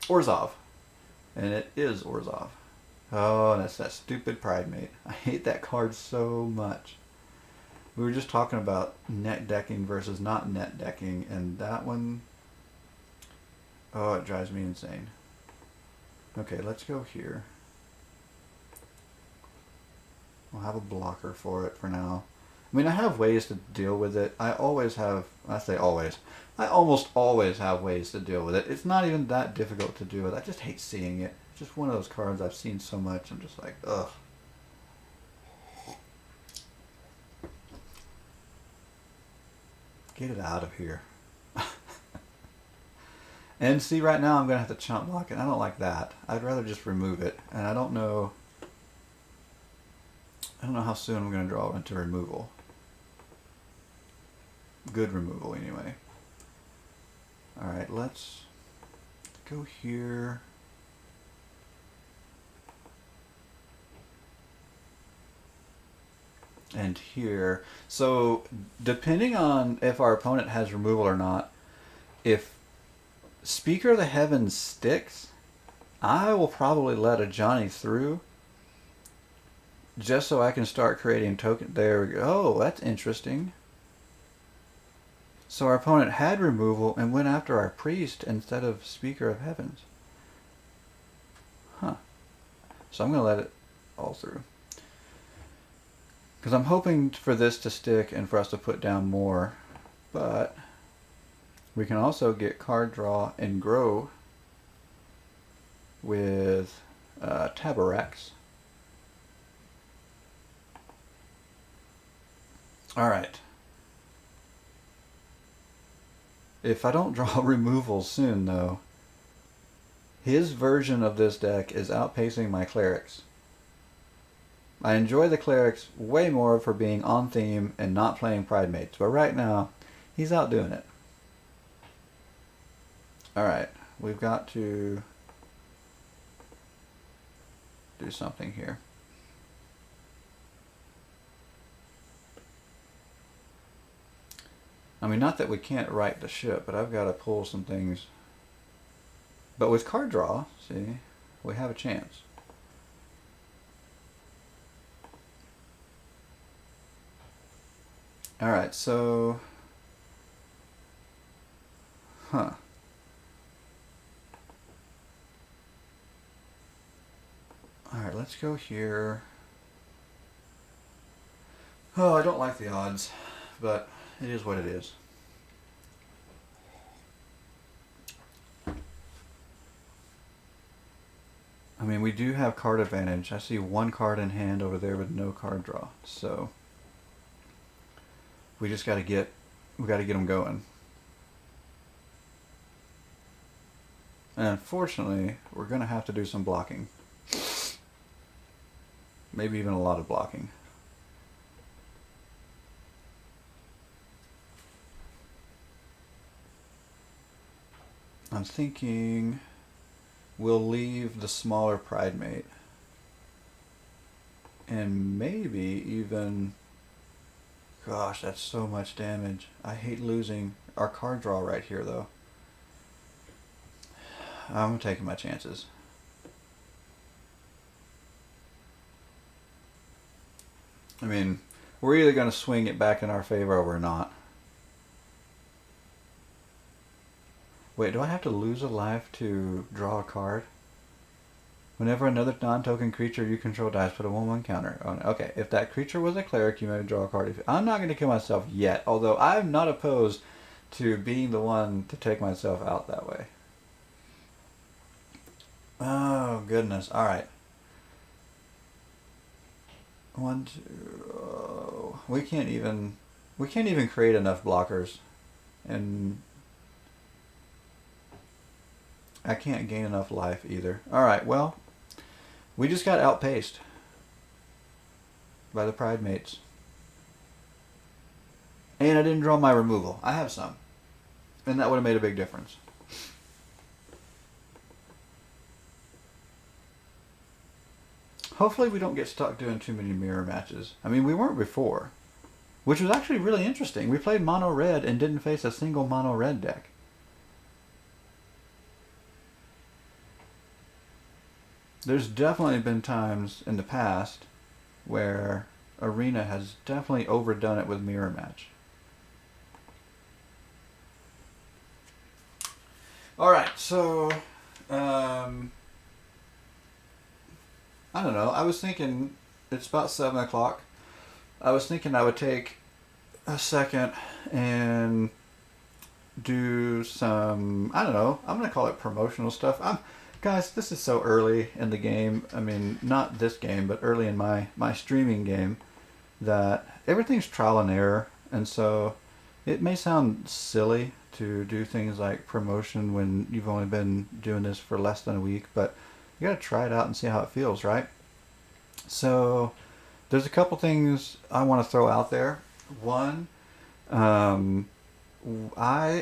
Orzhov. And it is Orzhov. Oh, that's that stupid Pride Mate. I hate that card so much. We were just talking about net decking versus not net decking, and that one, it drives me insane. Okay, let's go here. I'll have a blocker for it for now. I mean, I have ways to deal with it. I almost always have ways to deal with it. It's not even that difficult to do it. I just hate seeing it. It's just one of those cards I've seen so much. I'm just like, ugh. Get it out of here. And see, right now I'm going to have to chump block it. I don't like that. I'd rather just remove it. And I don't know how soon I'm going to draw into removal. Good removal, anyway. Alright, let's go here. And here. So, depending on if our opponent has removal or not, if Speaker of the Heavens sticks, I will probably let a Johnny through just so I can start creating token. There we go. Oh, that's interesting. So our opponent had removal and went after our priest instead of Speaker of Heavens. Huh. So I'm going to let it all through. Because I'm hoping for this to stick and for us to put down more. But we can also get card draw and grow with Taborax. Alright. If I don't draw removal soon, though, his version of this deck is outpacing my clerics. I enjoy the clerics way more for being on theme and not playing Pride Mates, but right now, he's outdoing it. Alright, we've got to do something here. I mean, not that we can't right the ship, but I've got to pull some things. But with card draw, see, we have a chance. Alright, so... Huh. Alright, let's go here. Oh, I don't like the odds, but it is what it is. I mean, we do have card advantage. I see one card in hand over there with no card draw, so we just got to get them going. And unfortunately, we're going to have to do some blocking. Maybe even a lot of blocking. I'm thinking we'll leave the smaller Pridemate. And maybe even... Gosh, that's so much damage. I hate losing our card draw right here, though. I'm taking my chances. I mean, we're either going to swing it back in our favor or we're not. Wait, do I have to lose a life to draw a card? Whenever another non-token creature you control dies, put a 1/1 counter on it. Okay, if that creature was a cleric, you may draw a card. I'm not going to kill myself yet, although I'm not opposed to being the one to take myself out that way. Oh, goodness. Alright. 1, 2... Oh, we can't even create enough blockers. And... I can't gain enough life either. Alright, well, we just got outpaced by the Pridemates. And I didn't draw my removal. I have some. And that would have made a big difference. Hopefully we don't get stuck doing too many mirror matches. I mean, we weren't before. Which was actually really interesting. We played mono red and didn't face a single mono red deck. There's definitely been times in the past where Arena has definitely overdone it with mirror match. Alright, so I don't know. I was thinking, it's about 7 o'clock. I was thinking I would take a second and do some, I don't know, I'm going to call it promotional stuff. Guys, this is so early in the game. I mean, not this game, but early in my streaming game, that everything's trial and error. And so it may sound silly to do things like promotion when you've only been doing this for less than a week, but you got to try it out and see how it feels, right? So there's a couple things I want to throw out there. One, I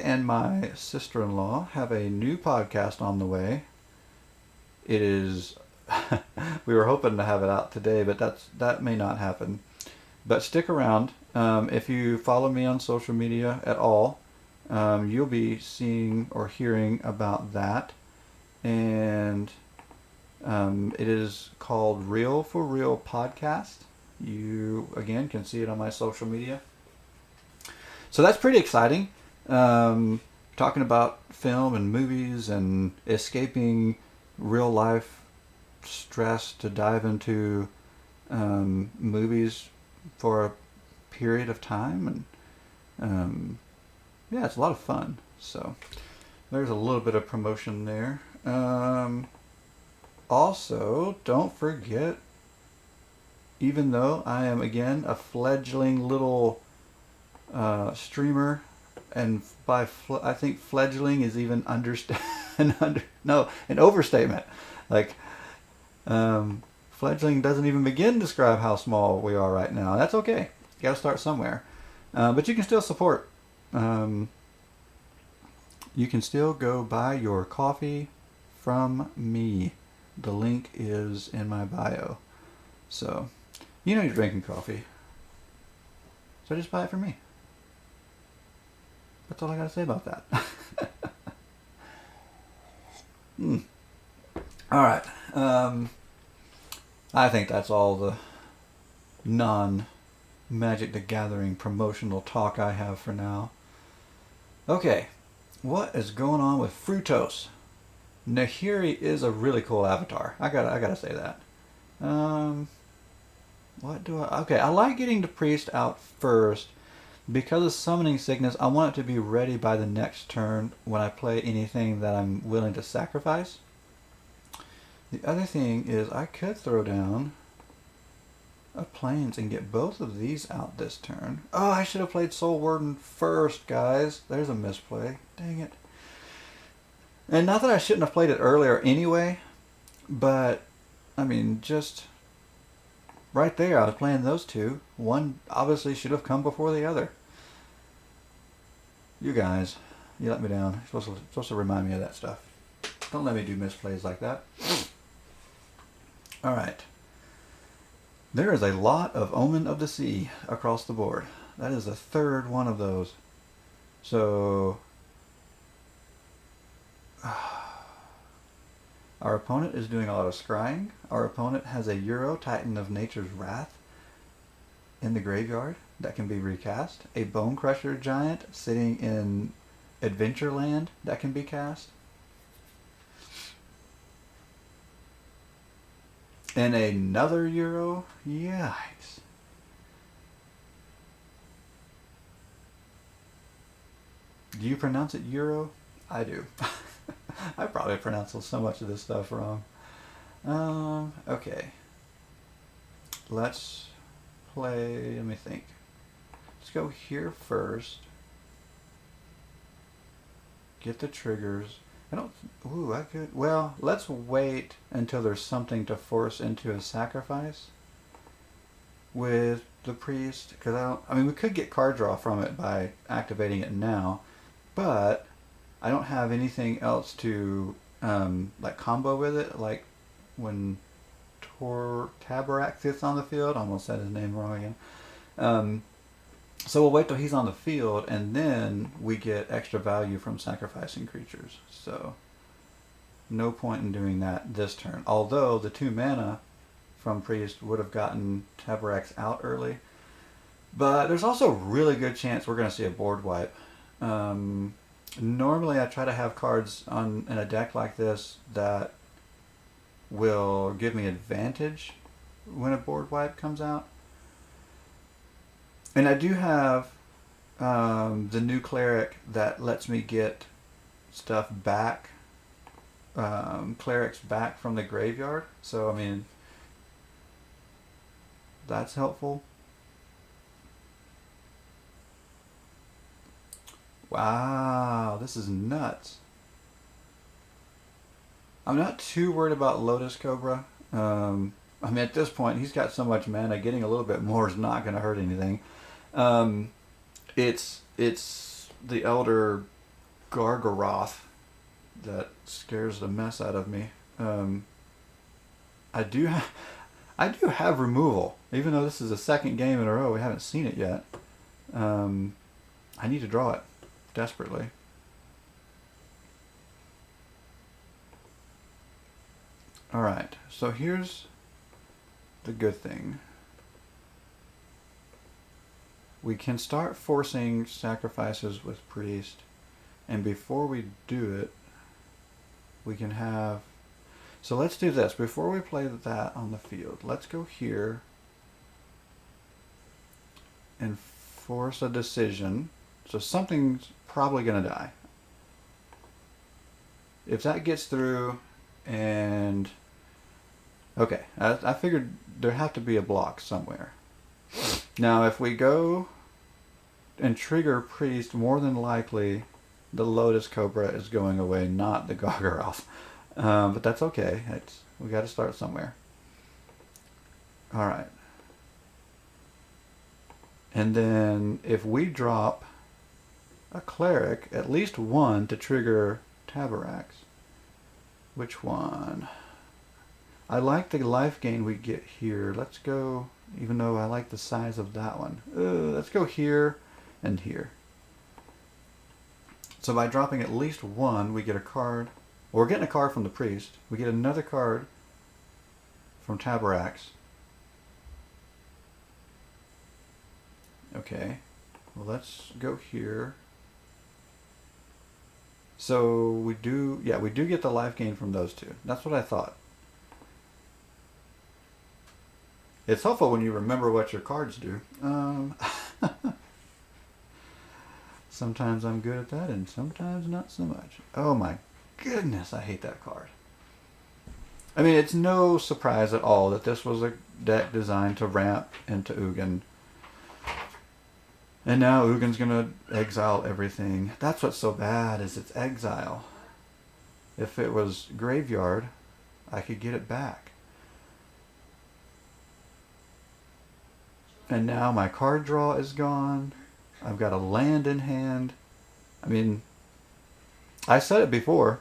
and my sister-in-law have a new podcast on the way. It is, we were hoping to have it out today, but that may not happen. But stick around. If you follow me on social media at all, you'll be seeing or hearing about that. And it is called Real for Real Podcast. You, again, can see it on my social media. So that's pretty exciting. Talking about film and movies and escaping real life stress to dive into movies for a period of time. And yeah, it's a lot of fun. So there's a little bit of promotion there. Also, don't forget, even though I am, again, a fledgling little streamer, and by I think fledgling is even an overstatement. Like, fledgling doesn't even begin to describe how small we are right now. That's okay. You got to start somewhere. But you can still support. You can still go buy your coffee from me. The link is in my bio. So, you know you're drinking coffee. So just buy it from me. That's all I gotta say about that. Alright. I think that's all the non-Magic the Gathering promotional talk I have for now. Okay. What is going on with Frutos? Nahiri is a really cool avatar. I gotta say that. What do I... Okay, I like getting the priest out first. Because of summoning sickness, I want it to be ready by the next turn when I play anything that I'm willing to sacrifice. The other thing is I could throw down a Plains and get both of these out this turn. Oh, I should have played Soul Warden first, guys. There's a misplay. Dang it. And not that I shouldn't have played it earlier anyway, but, I mean, just right there, I was playing those two. One obviously should have come before the other. You guys, you let me down. You're supposed to remind me of that stuff. Don't let me do misplays like that. Alright. There is a lot of Omen of the Sea across the board. That is the third one of those. So... our opponent is doing a lot of scrying. Our opponent has a Euro Titan of Nature's Wrath in the graveyard that can be recast. A Bone Crusher Giant sitting in Adventureland that can be cast. And another Euro? Yikes. Do you pronounce it Euro? I do. I probably pronounce so much of this stuff wrong. Okay. Let's play, let me think. Let's go here first. Get the triggers. I could, well, let's wait until there's something to force into a sacrifice with the priest. Because I mean, we could get card draw from it by activating it now, but I don't have anything else to like combo with it, like when Tabarak sits on the field. I almost said his name wrong again. So we'll wait till he's on the field, and then we get extra value from sacrificing creatures. So no point in doing that this turn. Although the 2 mana from Priest would have gotten Tabarak's out early. But there's also a really good chance we're going to see a board wipe. Normally I try to have cards in a deck like this that will give me advantage when a board wipe comes out. And I do have the new cleric that lets me get stuff back, clerics back from the graveyard. So, I mean, that's helpful. Wow, this is nuts. I'm not too worried about Lotus Cobra. I mean, at this point, he's got so much mana. Getting a little bit more is not going to hurt anything. It's the Elder Gargaroth that scares the mess out of me. I do have removal, even though this is the second game in a row we haven't seen it yet. I need to draw it desperately. All right, so here's the good thing. We can start forcing sacrifices with Priest, and before we do it, we can have... So let's do this. Before we play that on the field, let's go here and force a decision. So something's probably going to die. If that gets through, and... Okay, I figured there have to be a block somewhere. Now, if we go and trigger Priest, more than likely the Lotus Cobra is going away, not the Gargaroth. But that's okay. We got to start somewhere. All right. And then if we drop a cleric, at least one to trigger Tabaraks. Which one? I like the life gain we get here. Let's go, even though I like the size of that one. Let's go here and here. So by dropping at least one, we get a card. Well, we're getting a card from the priest. We get another card from Tabarax. Okay. Well, let's go here. So we do get the life gain from those two. That's what I thought. It's helpful when you remember what your cards do. Sometimes I'm good at that, and sometimes not so much. Oh my goodness, I hate that card. I mean, it's no surprise at all that this was a deck designed to ramp into Ugin. And now Ugin's going to exile everything. That's what's so bad, is it's exile. If it was graveyard, I could get it back. And now my card draw is gone. I've got a land in hand. I mean, I said it before.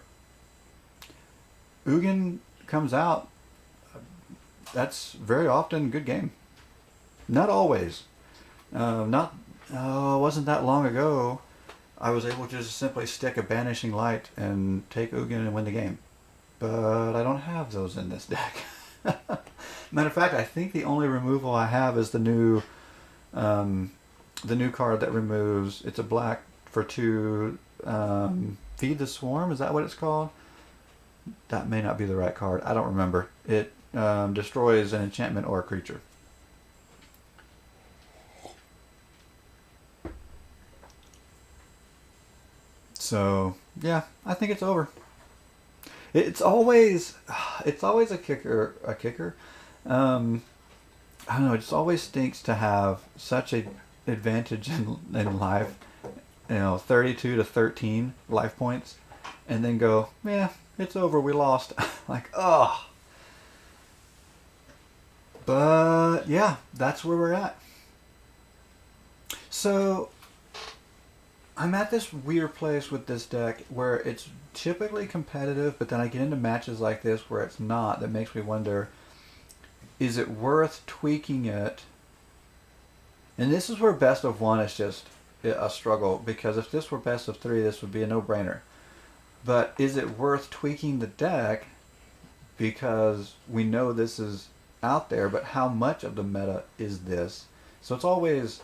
Ugin comes out. That's very often a good game. Not always. It wasn't that long ago. I was able to just simply stick a Banishing Light and take Ugin and win the game. But I don't have those in this deck. Matter of fact, I think the only removal I have is the new card that removes. It's a black for 2. Feed the Swarm. Is that what it's called? That may not be the right card. I don't remember. It destroys an enchantment or a creature. So yeah, I think it's over. It's always a kicker. I don't know. It just always stinks to have such a advantage in life. 32 to 13 life points, and then go, yeah, it's over. We lost. Like, oh. But yeah, that's where we're at. So I'm at this weird place with this deck where it's typically competitive, but then I get into matches like this where it's not. That makes me wonder, is it worth tweaking it? And this is where best of 1 is just a struggle, because if this were best of 3, this would be a no-brainer. But is it worth tweaking the deck, because we know this is out there, but how much of the meta is this? So it's always,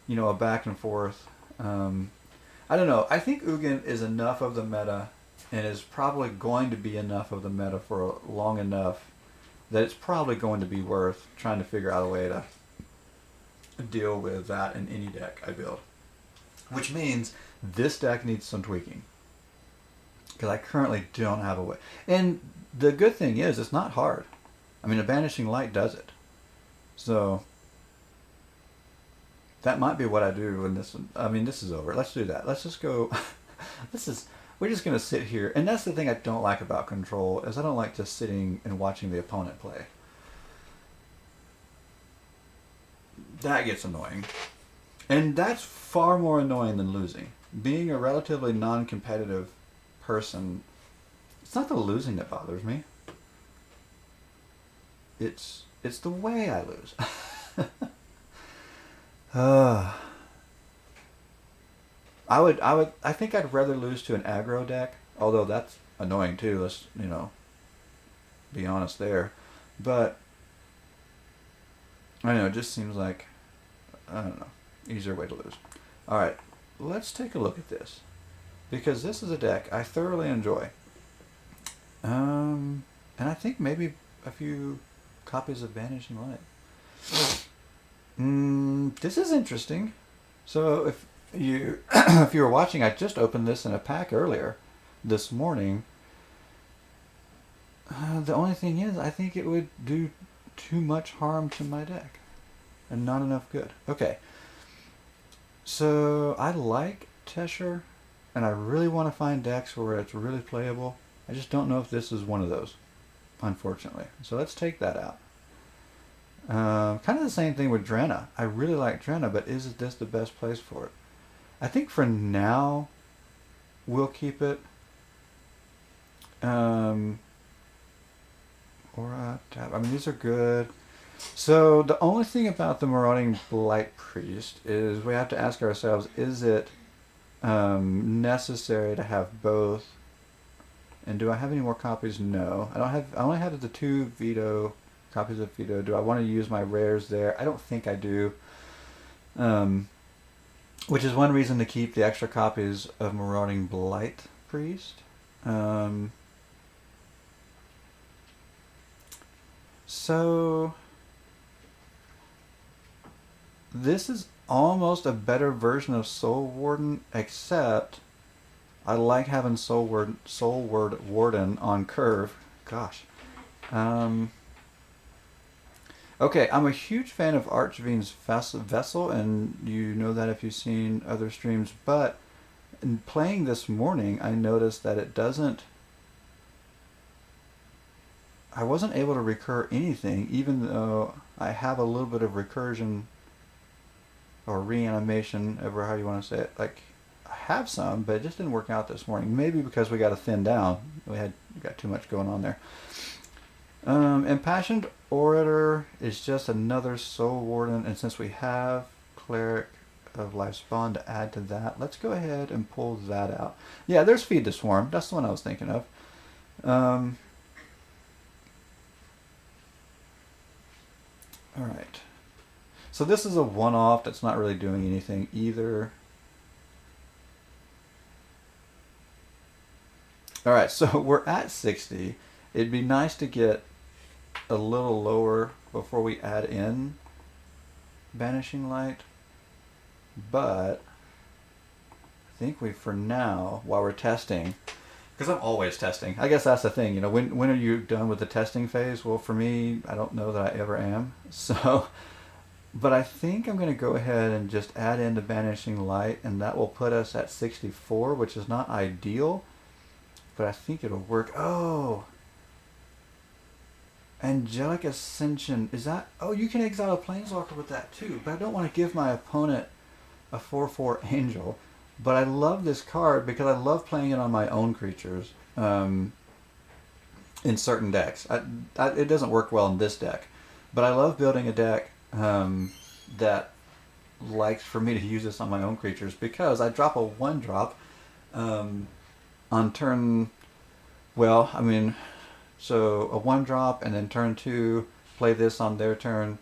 a back and forth. I don't know. I think Ugin is enough of the meta, and is probably going to be enough of the meta for long enough that it's probably going to be worth trying to figure out a way to deal with that in any deck I build. Which means this deck needs some tweaking, because I currently don't have a way. And the good thing is, it's not hard. I mean, a Banishing Light does it. So that might be what I do when this one. I mean, this is over. Let's do that. Let's just go. We're just going to sit here. And that's the thing I don't like about Control, is I don't like just sitting and watching the opponent play. That gets annoying. And that's far more annoying than losing. Being a relatively non-competitive person, it's not the losing that bothers me. It's the way I lose. I think I'd rather lose to an aggro deck, although that's annoying too. Let's, be honest there. But I don't know, it just seems like, I don't know, easier way to lose. Alright, let's take a look at this, because this is a deck I thoroughly enjoy. And I think maybe a few copies of Vanishing Light. This is interesting. So if you if you were watching, I just opened this in a pack earlier this morning. The only thing is, I think it would do too much harm to my deck and not enough good. Okay. So I like Tesher, and I really want to find decks where it's really playable. I just don't know if this is one of those, unfortunately. So let's take that out. Kind of the same thing with Drenna. I really like Drenna, but is this the best place for it? I think for now, we'll keep it. Or tap. I mean, these are good. So the only thing about the Marauding Blight Priest is we have to ask ourselves, is it necessary to have both. And do I have any more copies? No. I don't have. I only have the 2 Veto copies of Veto. Do I want to use my rares there? I don't think I do. Which is one reason to keep the extra copies of Marauding Blight Priest. So this is almost a better version of Soul Warden, except I like having Soul Warden on curve. Gosh. Okay, I'm a huge fan of Archveen's Vessel, and you know that if you've seen other streams, but in playing this morning, I noticed that it doesn't... I wasn't able to recur anything, even though I have a little bit of recursion or reanimation, ever how you want to say it. Like, I have some, but it just didn't work out this morning. Maybe because we got to thin down. We got too much going on there. Impassioned Orator is just another Soul Warden, and since we have Cleric of Lifespawn to add to that, let's go ahead and pull that out. Yeah, there's Feed the Swarm. That's the one I was thinking of. Alright. So this is a one-off that's not really doing anything either. Alright, so we're at 60. It'd be nice to get a little lower before we add in Banishing Light. But I think for now, while we're testing, because I'm always testing. I guess that's the thing, you know, when are you done with the testing phase? Well, for me, I don't know that I ever am. So, but I think I'm going to go ahead and just add in the Banishing Light, and that will put us at 64, which is not ideal, but I think it'll work. Oh, Angelic Ascension, is that... Oh, you can exile a Planeswalker with that too, but I don't want to give my opponent a 4/4 Angel. But I love this card because I love playing it on my own creatures in certain decks. It doesn't work well in this deck, but I love building a deck that likes for me to use this on my own creatures because I drop a 1-drop on turn... Well, I mean... So a 1-drop, and then turn 2, play this on their turn.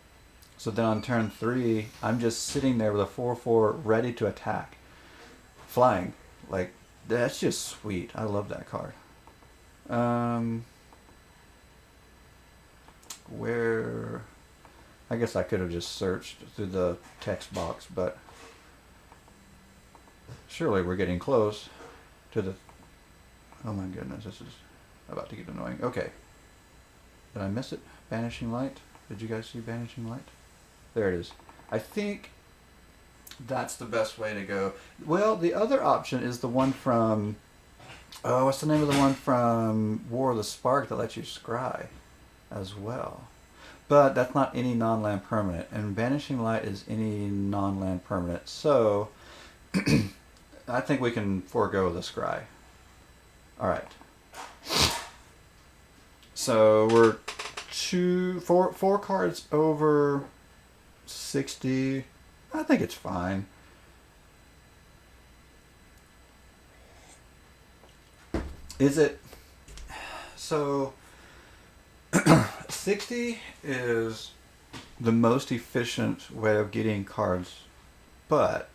So then on turn 3, I'm just sitting there with a 4/4 ready to attack. Flying. Like, that's just sweet. I love that card. Where... I guess I could have just searched through the text box, but... Surely we're getting close to the... Oh my goodness, this is... about to get annoying. Okay. Did I miss it? Banishing Light? Did you guys see Banishing Light? There it is. I think that's the best way to go. Well, the other option is the one from... Oh, what's the name of the one from War of the Spark that lets you scry as well? But that's not any non-land permanent, and Banishing Light is any non-land permanent. So, I think we can forego the scry. Alright. So we're 4 cards over 60. I think it's fine. Is it? So 60 is the most efficient way of getting cards, but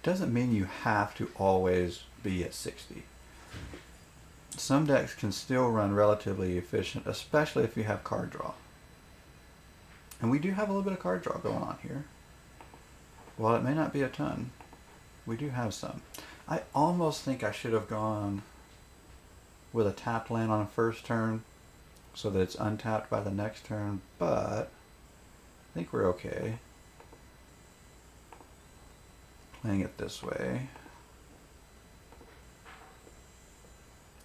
doesn't mean you have to always be at 60. Some decks can still run relatively efficient, especially if you have card draw. And we do have a little bit of card draw going on here. While it may not be a ton, we do have some. I almost think I should have gone with a tapped land on a first turn so that it's untapped by the next turn, but I think we're okay playing it this way.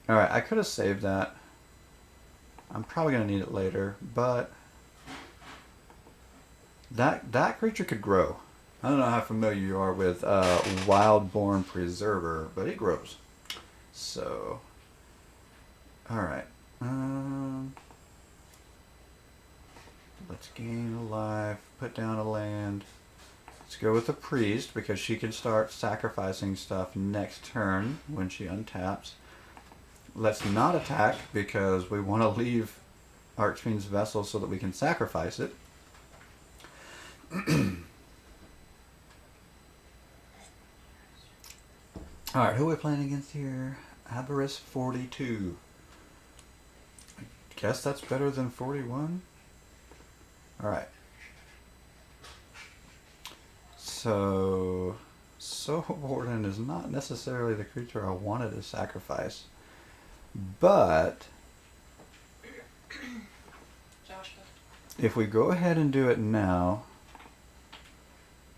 Alright, I could have saved that. I'm probably going to need it later, but that creature could grow. I don't know how familiar you are with Wildborn Preserver, but it grows. So, alright. Let's gain a life, put down a land. Let's go with the priest because she can start sacrificing stuff next turn when she untaps. Let's not attack because we want to leave Archfiend's Vessel so that we can sacrifice it. Alright, who are we playing against here? Avarice 42. I guess that's better than 41. Alright. So Soul Warden is not necessarily the creature I wanted to sacrifice. But if we go ahead and do it now,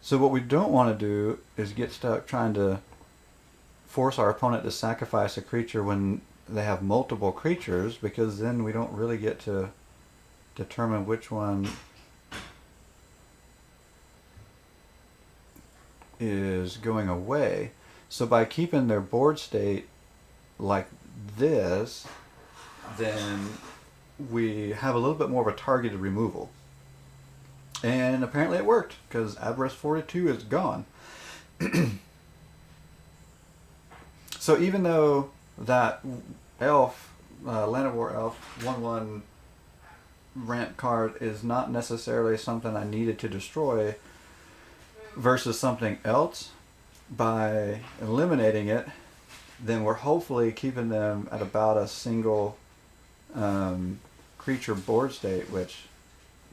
so what we don't want to do is get stuck trying to force our opponent to sacrifice a creature when they have multiple creatures, because then we don't really get to determine which one is going away. So by keeping their board state like this, then we have a little bit more of a targeted removal. And apparently it worked, because Avarice 42 is gone. So even though that elf, Land of War elf, 1/1 ramp card is not necessarily something I needed to destroy versus something else, by eliminating it, then we're hopefully keeping them at about a single creature board state, which,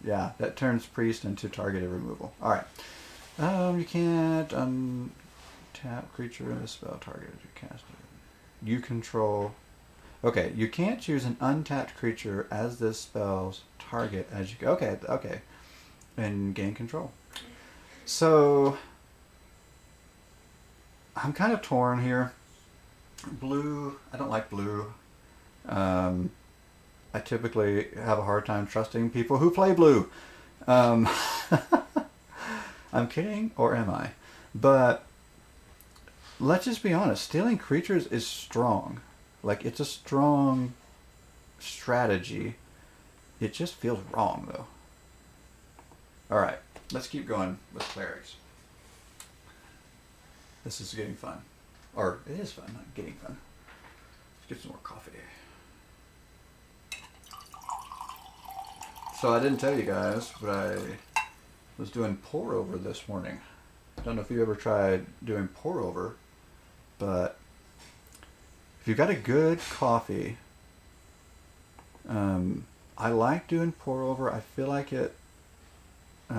yeah, that turns priest into targeted removal. Alright. You can't untap creature in the spell targeted. You cast it. You control. Okay, you can't choose an untapped creature as this spell's target as you go. Okay, okay. And gain control. So I'm kind of torn here. Blue, I don't like blue. I typically have a hard time trusting people who play blue. I'm kidding, or am I? But let's just be honest. Stealing creatures is strong. Like, it's a strong strategy. It just feels wrong, though. Alright, let's keep going with clerics. This is getting fun. Or, it is fun, not getting fun. Let's get some more coffee. So I didn't tell you guys, but I was doing pour over this morning. I don't know if you ever tried doing pour over, but if you've got a good coffee, I like doing pour over. I feel like it. I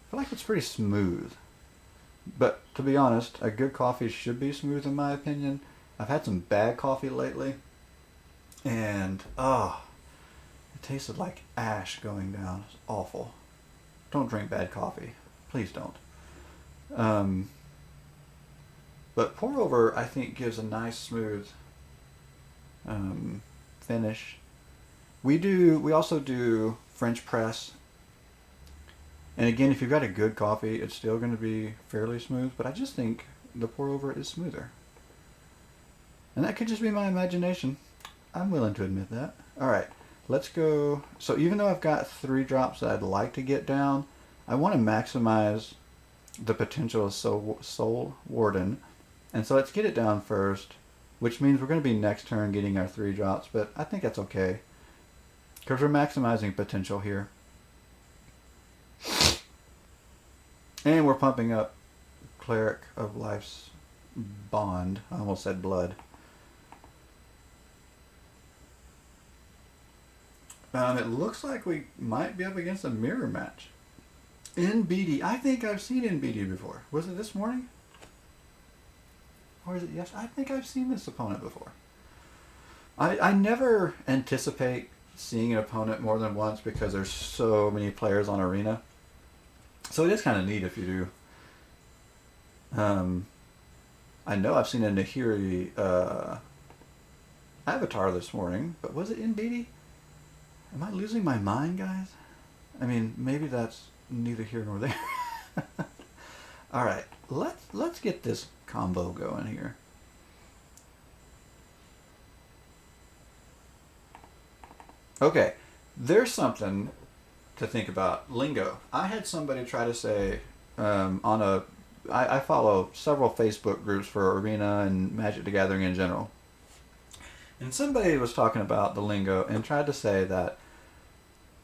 feel like it's pretty smooth. But to be honest, a good coffee should be smooth in my opinion. I've had some bad coffee lately, and it tasted like ash going down. It's awful. Don't drink bad coffee. Please don't. But pour over, I think, gives a nice smooth finish. We also do French press. And again, if you've got a good coffee, it's still going to be fairly smooth, but I just think the pour over is smoother. And that could just be my imagination. I'm willing to admit that. Alright, let's go. So even though I've got 3 drops that I'd like to get down, I want to maximize the potential of Soul Warden. And so let's get it down first, which means we're going to be next turn getting our 3 drops, but I think that's okay, because we're maximizing potential here. And we're pumping up Cleric of Life's Bond. I almost said blood. It looks like we might be up against a mirror match. NBD. I think I've seen NBD before. Was it this morning? Or is it yes? I think I've seen this opponent before. I never anticipate seeing an opponent more than once because there's so many players on Arena. So it is kind of neat if you do. I know I've seen a Nahiri avatar this morning, but was it NBD? Am I losing my mind, guys? I mean, maybe that's neither here nor there. All right, let's get this combo going here. Okay, there's something to think about lingo. I had somebody try to say I follow several Facebook groups for Arena and Magic the Gathering in general. And somebody was talking about the lingo and tried to say that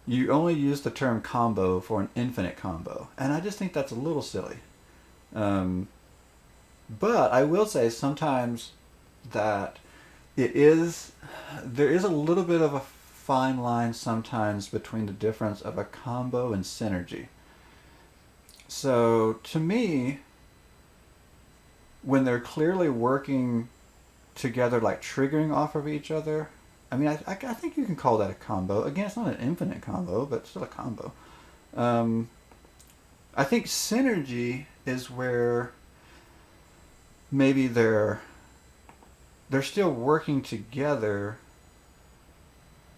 you only use the term combo for an infinite combo. And I just think that's a little silly. But I will say sometimes that there is a little bit of a fine line sometimes between the difference of a combo and synergy. So to me, when they're clearly working together, like triggering off of each other, I mean, I think you can call that a combo. Again, it's not an infinite combo, but it's still a combo. I think synergy is where maybe they're still working together.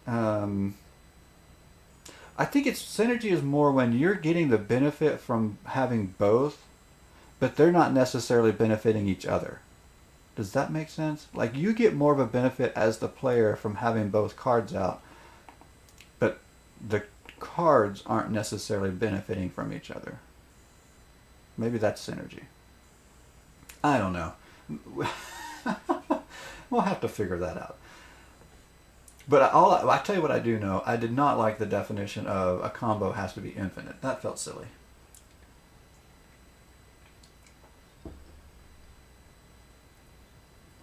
I think synergy is more when you're getting the benefit from having both, but they're not necessarily benefiting each other. Does that make sense? Like, you get more of a benefit as the player from having both cards out, but the cards aren't necessarily benefiting from each other. Maybe that's synergy. I don't know. We'll have to figure that out. But I tell you what I do know. I did not like the definition of a combo has to be infinite. That felt silly.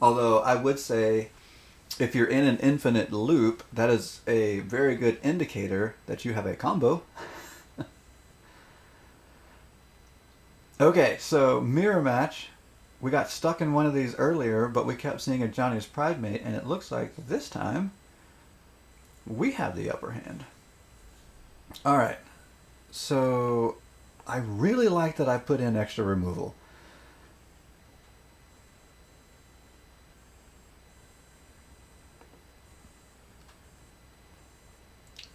Although I would say if you're in an infinite loop, that is a very good indicator that you have a combo. Okay, so mirror match. We got stuck in one of these earlier, but we kept seeing a Johnny's Pride mate, and it looks like this time we have the upper hand. Alright, so I really like that I put in extra removal.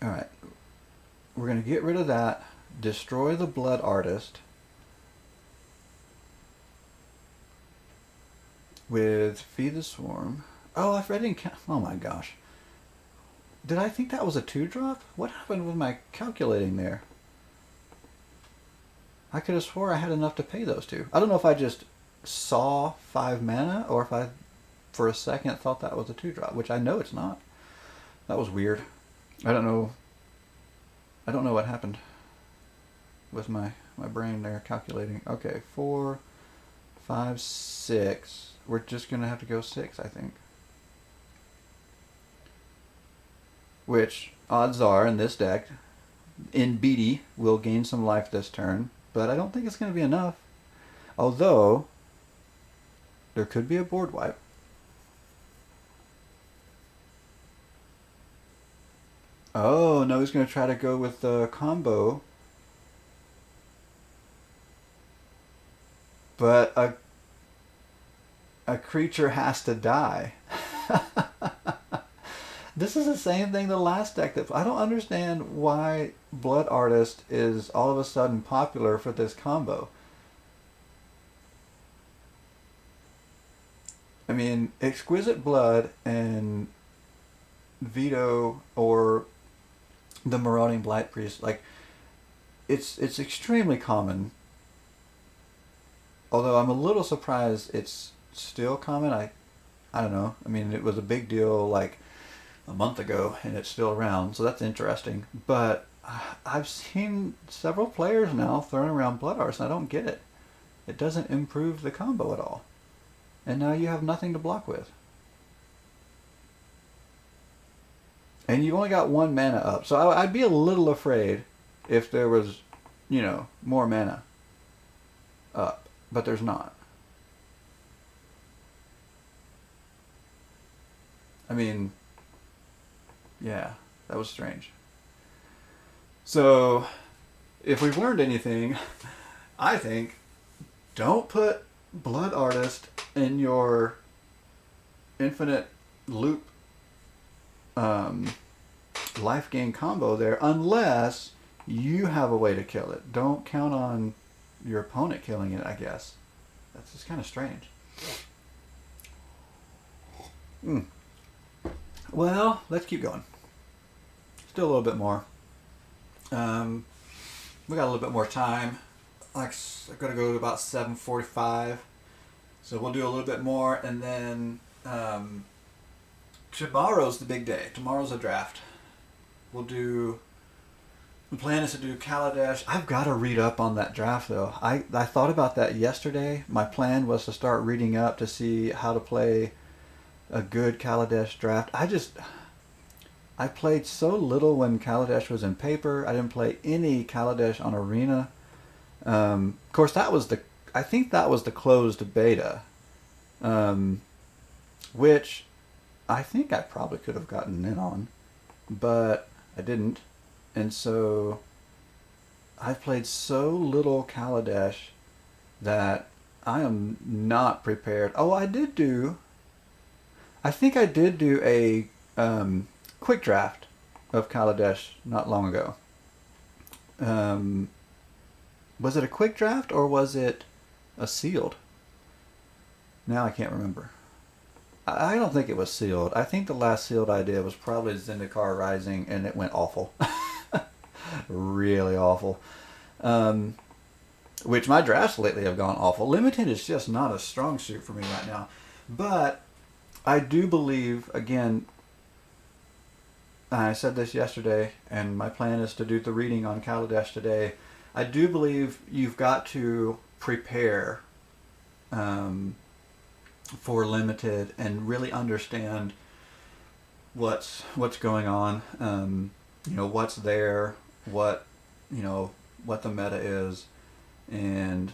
Alright, we're going to get rid of that, destroy the Blood Artist with Feed the Swarm. Oh, I didn't count. Oh my gosh. Did I think that was a 2-drop? What happened with my calculating there? I could have swore I had enough to pay those two. I don't know if I just saw 5 mana or if I, for a second, thought that was a 2-drop, which I know it's not. That was weird. I don't know what happened with my brain there calculating. Okay, 4, 5, 6. We're just going to have to go 6, I think. Which, odds are, in this deck, in BD, will gain some life this turn. But I don't think it's going to be enough. Although, there could be a board wipe. Oh, no, he's going to try to go with the combo. But a creature has to die. This is the same thing the last deck that I don't understand why Blood Artist is all of a sudden popular for this combo. I mean, Exquisite Blood and Veto or the Marauding Blight Priest, like, it's extremely common. Although I'm a little surprised it's still common. I don't know. I mean, it was a big deal like a month ago and it's still around, so that's interesting. But I've seen several players now throwing around Blood Arts and I don't get it. It doesn't improve the combo at all. And now you have nothing to block with. And you've only got 1 mana up. So I'd be a little afraid if there was, more mana up. But there's not. I mean, yeah, that was strange. So, if we've learned anything, I think, don't put Blood Artist in your infinite loop life gain combo there unless you have a way to kill it. Don't count on your opponent killing it, I guess. That's just kind of strange. Well, let's keep going. Still a little bit more. We got a little bit more time. Like, I'm gonna go to about 7:45, so we'll do a little bit more, and then tomorrow's the big day. Tomorrow's a draft. We'll do. The plan is to do Kaladesh. I've got to read up on that draft though. I thought about that yesterday. My plan was to start reading up to see how to play a good Kaladesh draft. I played so little when Kaladesh was in paper. I didn't play any Kaladesh on Arena. Of course, I think that was the closed beta, which I think I probably could have gotten in on, but I didn't. And so I've played so little Kaladesh that I am not prepared. Oh, I think I did do a quick draft of Kaladesh not long ago. Was it a quick draft or was it a sealed? Now I can't remember. I don't think it was sealed. I think the last sealed I did was probably Zendikar Rising, and it went awful. Really awful. Which my drafts lately have gone awful. Limited is just not a strong suit for me right now. But I do believe, again, I said this yesterday, and my plan is to do the reading on Kaladesh today. I do believe you've got to prepare for limited and really understand what's going on. What's there, what the meta is, and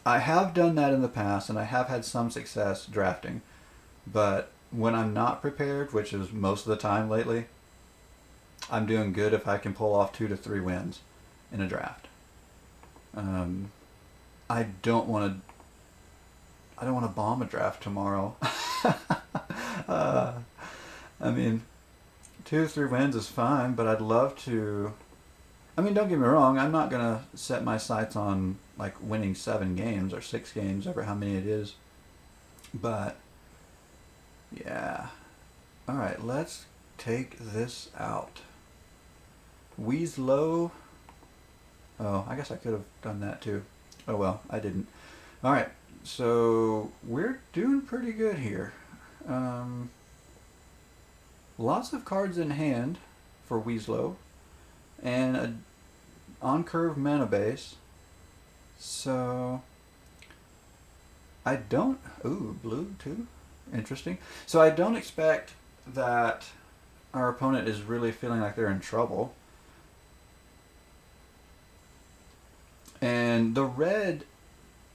I have done that in the past, and I have had some success drafting. But when I'm not prepared, which is most of the time lately, I'm doing good if I can pull off 2 to 3 wins in a draft. I don't want to bomb a draft tomorrow. I mean, 2 to 3 wins is fine, but I'd love to. I mean, don't get me wrong. I'm not gonna set my sights on like winning 7 games or 6 games, over how many it is. But yeah. All right, let's take this out. Weaslow. Oh, I guess I could have done that too. Oh well, I didn't. All right, so we're doing pretty good here. Lots of cards in hand for Weaslow, and a on-curve mana base. So I don't. Ooh, blue too. Interesting. So I don't expect that our opponent is really feeling like they're in trouble. And the red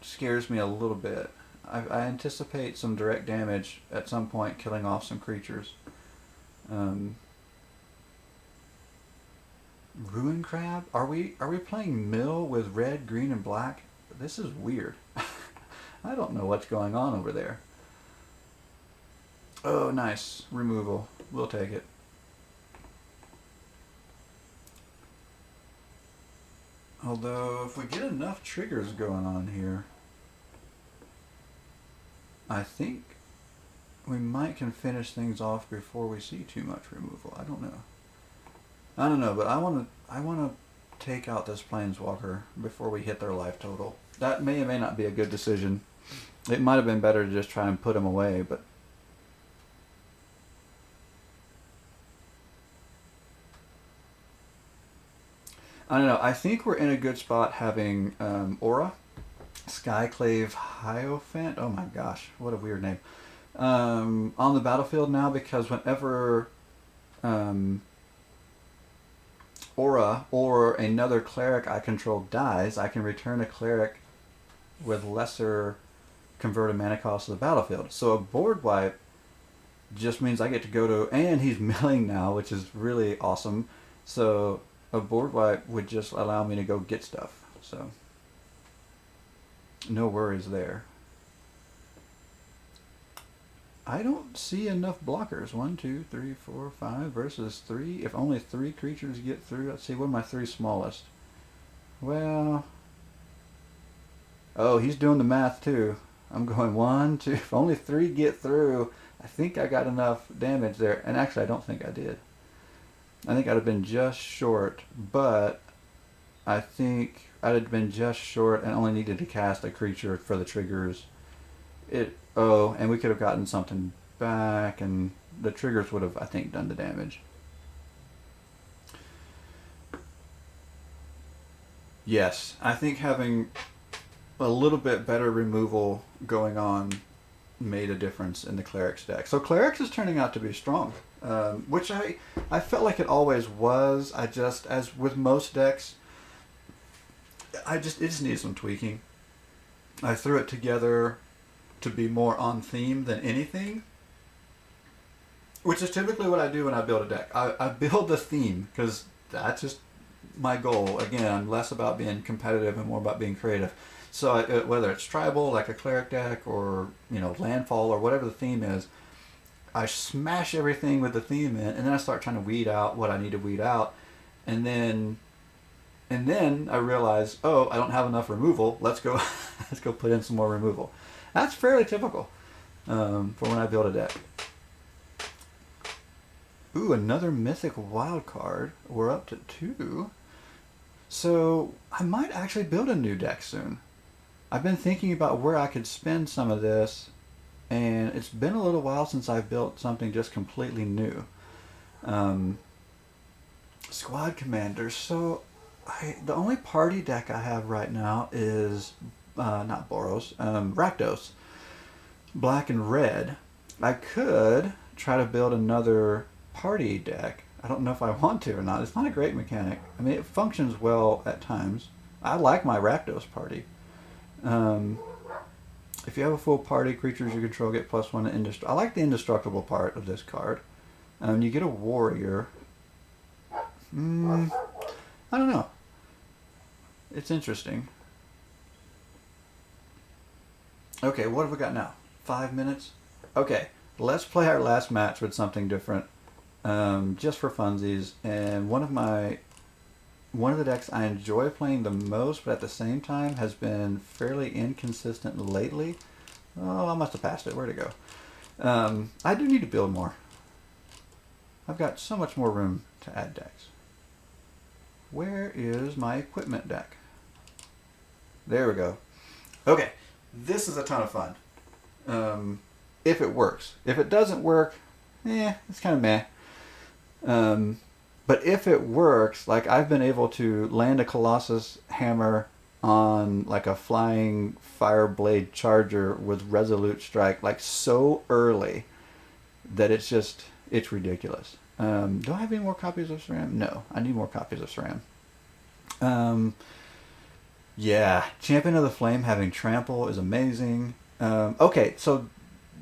scares me a little bit. I anticipate some direct damage at some point, killing off some creatures. Ruin Crab? Are we playing mill with red, green, and black? This is weird. I don't know what's going on over there. Oh, nice. Removal. We'll take it. Although, if we get enough triggers going on here, I think we can finish things off before we see too much removal. I don't know, but I want to take out this Planeswalker before we hit their life total. That may or may not be a good decision. It might have been better to just try and put him away, but I don't know. I think we're in a good spot having Aura, Skyclave Hierophant. Oh my gosh, what a weird name. On the battlefield now, because whenever Aura or another cleric I control dies, I can return a cleric with lesser converted mana cost to the battlefield. So a board wipe just means I get to go to, and he's milling now, which is really awesome. So a board wipe would just allow me to go get stuff. So no worries there. I don't see enough blockers. 1, 2, 3, 4, 5 versus 3. If only 3 creatures get through. Let's see, what are my 3 smallest? Well, oh, he's doing the math too. I'm going 1, 2. If only 3 get through, I think I got enough damage there. And actually, I don't think I did. I think I'd have been just short, but I think I'd have been just short and only needed to cast a creature for the triggers. And we could have gotten something back, and the triggers would have, I think, done the damage. Yes, I think having a little bit better removal going on made a difference in the Cleric's deck. So Clerics is turning out to be strong, which I felt like it always was. I just, as with most decks, it just needs some tweaking. I threw it together to be more on theme than anything, which is typically what I do when I build a deck. I build the theme because that's just my goal. Again, I'm less about being competitive and more about being creative. So whether it's tribal, like a cleric deck, or landfall, or whatever the theme is, I smash everything with the theme in, and then I start trying to weed out what I need to weed out, and then I realize, oh, I don't have enough removal. Let's go put in some more removal. That's fairly typical for when I build a deck. Ooh, another mythic wild card. We're up to 2. So I might actually build a new deck soon. I've been thinking about where I could spend some of this, and it's been a little while since I've built something just completely new. Squad Commander. So the only party deck I have right now is not Boros, Rakdos, black and red. I could try to build another party deck. I don't know if I want to or not. It's not a great mechanic. I mean, it functions well at times. I like my Rakdos party. If you have a full party, creatures you control get +1 to indestructible. I like the indestructible part of this card. You get a warrior. I don't know. It's interesting. Okay, what have we got now? 5 minutes? Okay, let's play our last match with something different. Just for funsies. And one of the decks I enjoy playing the most, but at the same time has been fairly inconsistent lately. Oh, I must have passed it. Where'd it go? I do need to build more. I've got so much more room to add decks. Where is my equipment deck? There we go. Okay, this is a ton of fun. If it works. If it doesn't work, it's kind of meh. But if it works, like I've been able to land a Colossus Hammer on like a flying fire blade charger with Resolute Strike like so early that it's ridiculous. Do I have any more copies of SRAM? No, I need more copies of SRAM. Yeah, Champion of the Flame having Trample is amazing. Okay, so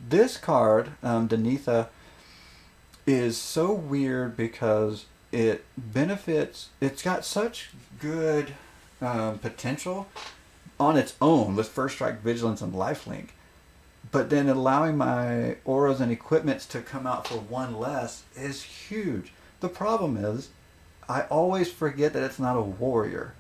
this card, Denitha, is so weird because it benefits. It's got such good potential on its own with First Strike, Vigilance, and Lifelink, but then allowing my auras and equipments to come out for 1 less is huge. The problem is, I always forget that it's not a warrior,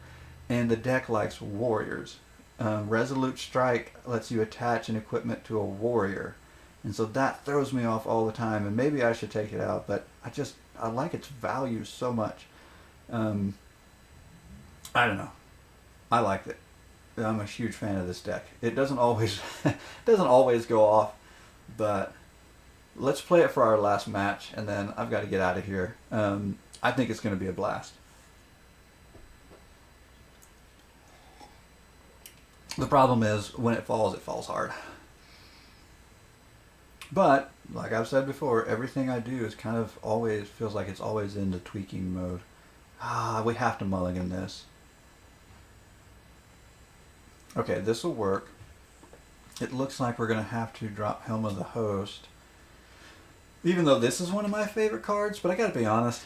and the deck likes warriors. Resolute Strike lets you attach an equipment to a warrior, and so that throws me off all the time, and maybe I should take it out, but I like its value so much. I don't know. I liked it. I'm a huge fan of this deck. It doesn't always go off, but let's play it for our last match, and then I've got to get out of here. I think it's going to be a blast. The problem is, when it falls hard. But, like I've said before, everything I do is kind of always, feels like it's always in the tweaking mode. We have to mulligan this. Okay, this will work. It looks like we're going to have to drop Helm of the Host. Even though this is one of my favorite cards, but I gotta be honest,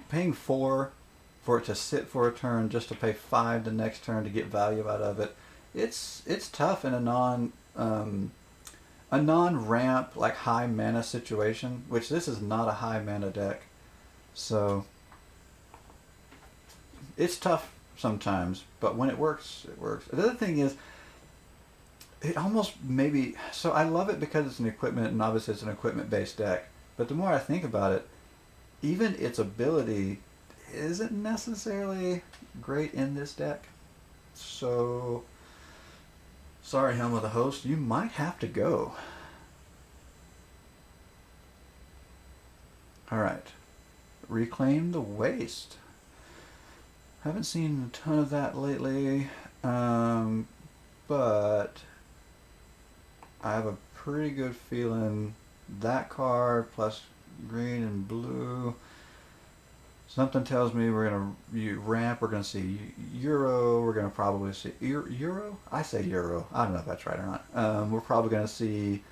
paying 4 for it to sit for a turn just to pay 5 the next turn to get value out of it, it's tough in a non-ramp, like high mana situation, which this is not a high mana deck. So it's tough sometimes, but when it works, it works. The other thing is, it almost maybe, so I love it because it's an equipment, and obviously it's an equipment based deck, but the more I think about it, even its ability isn't necessarily great in this deck. So, sorry, Helm of the Host, you might have to go. Alright. Reclaim the Waste. Haven't seen a ton of that lately, but I have a pretty good feeling that card plus green and blue. Something tells me we're gonna ramp. We're gonna see Euro. We're gonna probably see Euro. I say Euro. I don't know if that's right or not. We're probably gonna see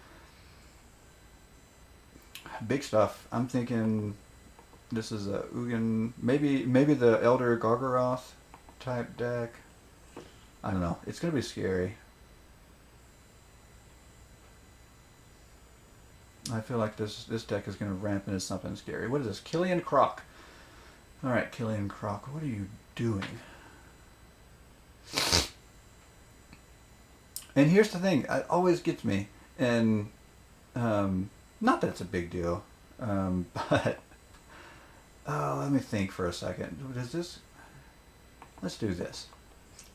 big stuff. I'm thinking this is a Ugin, maybe the Elder Gargaroth type deck. I don't know. It's gonna be scary. I feel like this deck is gonna ramp into something scary. What is this? Killian Croc. All right, Killian Croc. What are you doing? And here's the thing. It always gets me, and not that it's a big deal, but. Oh, let me think for a second. Does this... Let's do this.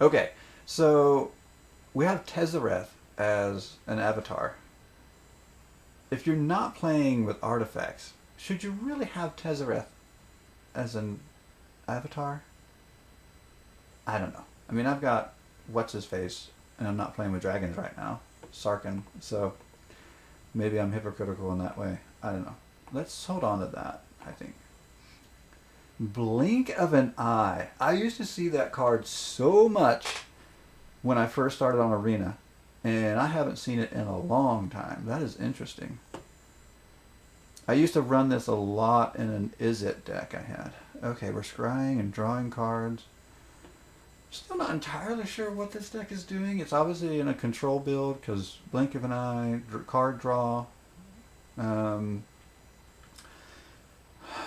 Okay, so we have Tezzereth as an avatar. If you're not playing with artifacts, should you really have Tezzereth as an avatar? I don't know. I mean, I've got What's-His-Face, and I'm not playing with dragons right now. Sarkin, so maybe I'm hypocritical in that way. I don't know. Let's hold on to that, I think. Blink of an Eye. I used to see that card so much when I first started on Arena, and I haven't seen it in a long time. That is interesting. I used to run this a lot in an Izzet deck I had. Okay, we're scrying and drawing cards. Still not entirely sure what this deck is doing. It's obviously in a control build because Blink of an Eye, card draw.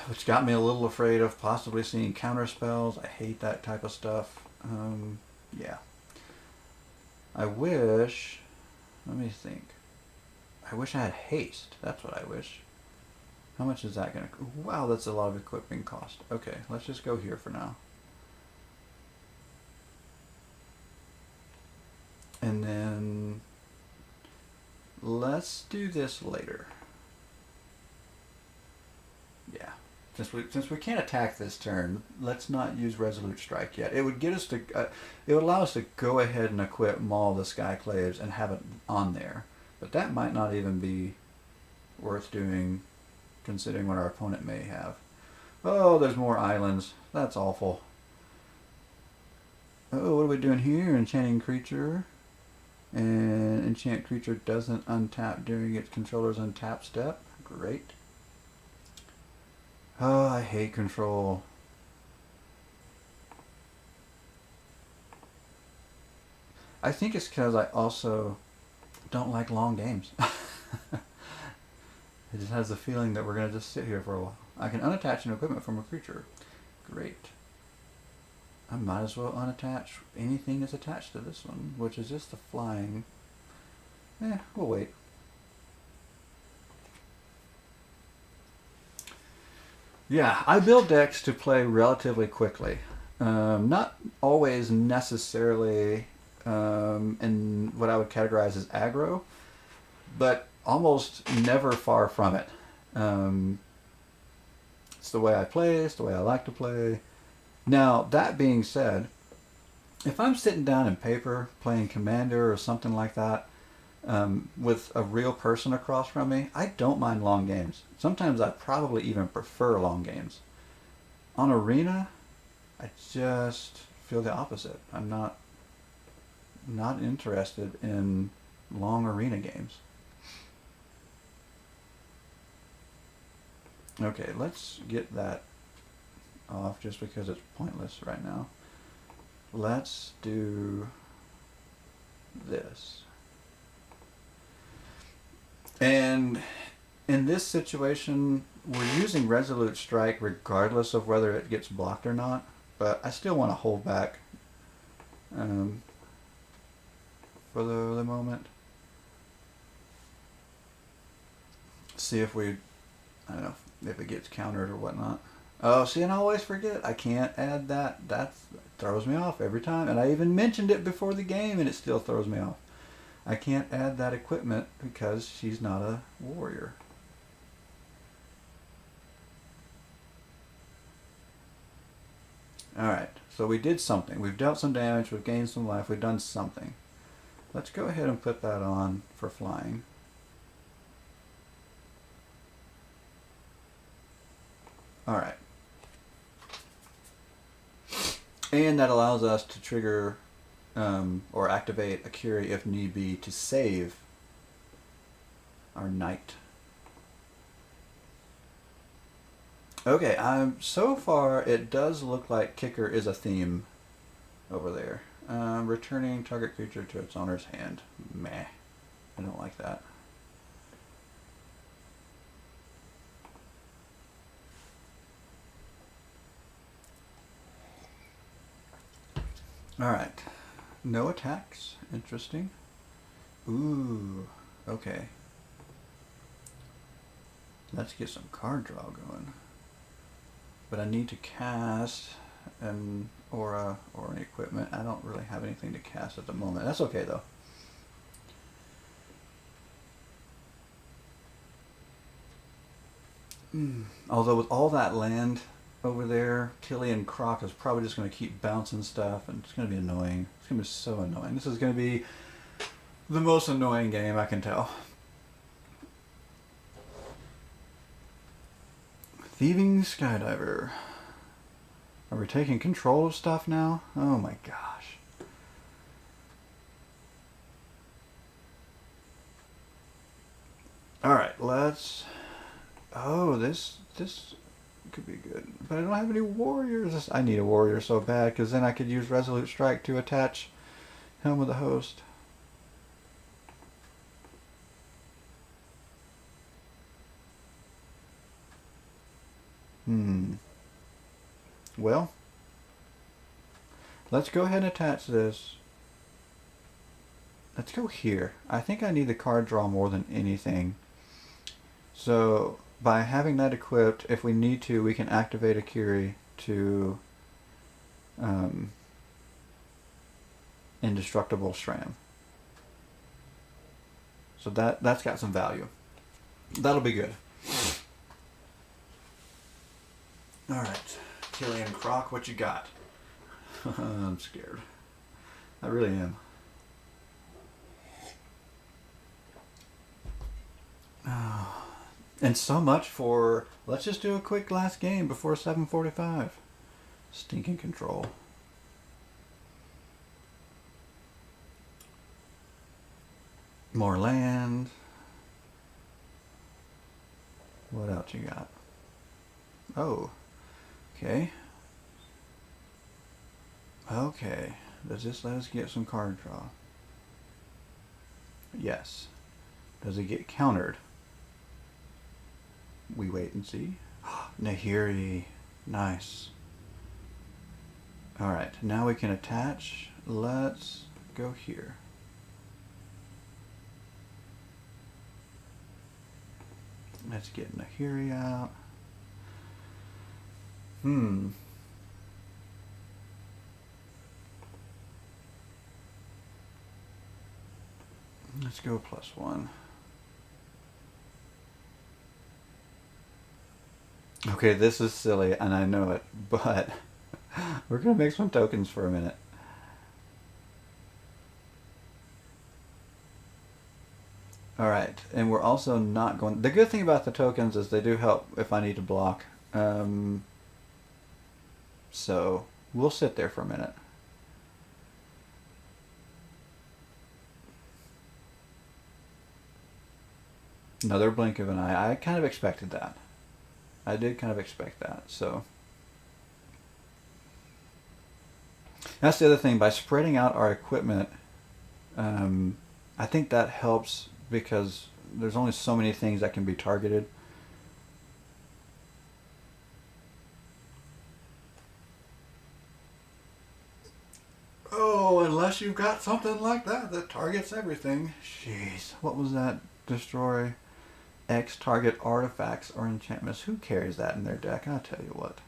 Which got me a little afraid of possibly seeing counter spells. I hate that type of stuff. Yeah. I wish... Let me think. I wish I had haste. That's what I wish. How much is that going to... Wow, that's a lot of equipping cost. Okay, let's just go here for now. And then... Let's do this later. Yeah. Since we can't attack this turn, let's not use Resolute Strike yet. It would get us to, it would allow us to go ahead and equip Maul the Skyclaves and have it on there. But that might not even be worth doing, considering what our opponent may have. Oh, there's more islands. That's awful. Oh, what are we doing here? Enchanting creature. And enchant creature doesn't untap during its controller's untap step. Great. Oh, I hate control. I think it's because I also don't like long games. It just has the feeling that we're going to just sit here for a while. I can unattach an equipment from a creature. Great. I might as well unattach anything that's attached to this one, which is just the flying. We'll wait. Yeah, I build decks to play relatively quickly. Not always necessarily in what I would categorize as aggro, but almost never far from it. It's the way I play, it's the way I like to play. Now, that being said, if I'm sitting down in paper playing Commander or something like that, with a real person across from me, I don't mind long games. Sometimes I probably even prefer long games. On Arena, I just feel the opposite. I'm not interested in long Arena games. Okay, let's get that off just because it's pointless right now. Let's do this. And in this situation, we're using Resolute Strike regardless of whether it gets blocked or not, but I still want to hold back for the moment. See if we, I don't know, if it gets countered or whatnot. Oh, see, and I always forget. I can't add that. That throws me off every time. And I even mentioned it before the game, and it still throws me off. I can't add that equipment because she's not a warrior. Alright, so we did something. We've dealt some damage, we've gained some life, we've done something. Let's go ahead and put that on for flying. Alright. And that allows us to trigger or activate a Curie if need be to save our knight. Okay, so far it does look like Kicker is a theme over there. Returning target creature to its owner's hand. Meh. I don't like that. Alright. No attacks. Interesting. Ooh. Okay. Let's get some card draw going. But I need to cast an aura or an equipment. I don't really have anything to cast at the moment. That's okay though. Although with all that land over there, Killian Croc is probably just going to keep bouncing stuff, and it's going to be annoying. It's going to be so annoying. This is going to be the most annoying game, I can tell. Thieving Skydiver. Are we taking control of stuff now? Oh my gosh. Alright, let's... Oh, this could be good. But I don't have any warriors. I need a warrior so bad, because then I could use Resolute Strike to attach Helm of the Host. Well, let's go ahead and attach this. Let's go here. I think I need the card draw more than anything. So, by having that equipped, if we need to, we can activate a Curie to Indestructible Stram. So that's got some value. That'll be good. Alright. Killian Croc, what you got? I'm scared. I really am. And so much for... Let's just do a quick last game before 7:45. Stinking control. More land. What else you got? Oh. Okay. Okay. Does this let us get some card draw? Yes. Does it get countered? We wait and see. Nahiri. Nice. Alright, now we can attach. Let's go here. Let's get Nahiri out. Let's go +1. Okay, this is silly, and I know it, but we're going to make some tokens for a minute. Alright, and we're also not going... The good thing about the tokens is they do help if I need to block. So, we'll sit there for a minute. Another blink of an eye. I kind of expected that. I did kind of expect that, so... That's the other thing. By spreading out our equipment, I think that helps because there's only so many things that can be targeted. Oh, unless you've got something like that that targets everything. Jeez, what was that? Destroy X target artifacts or enchantments. Who carries that in their deck? I'll tell you what.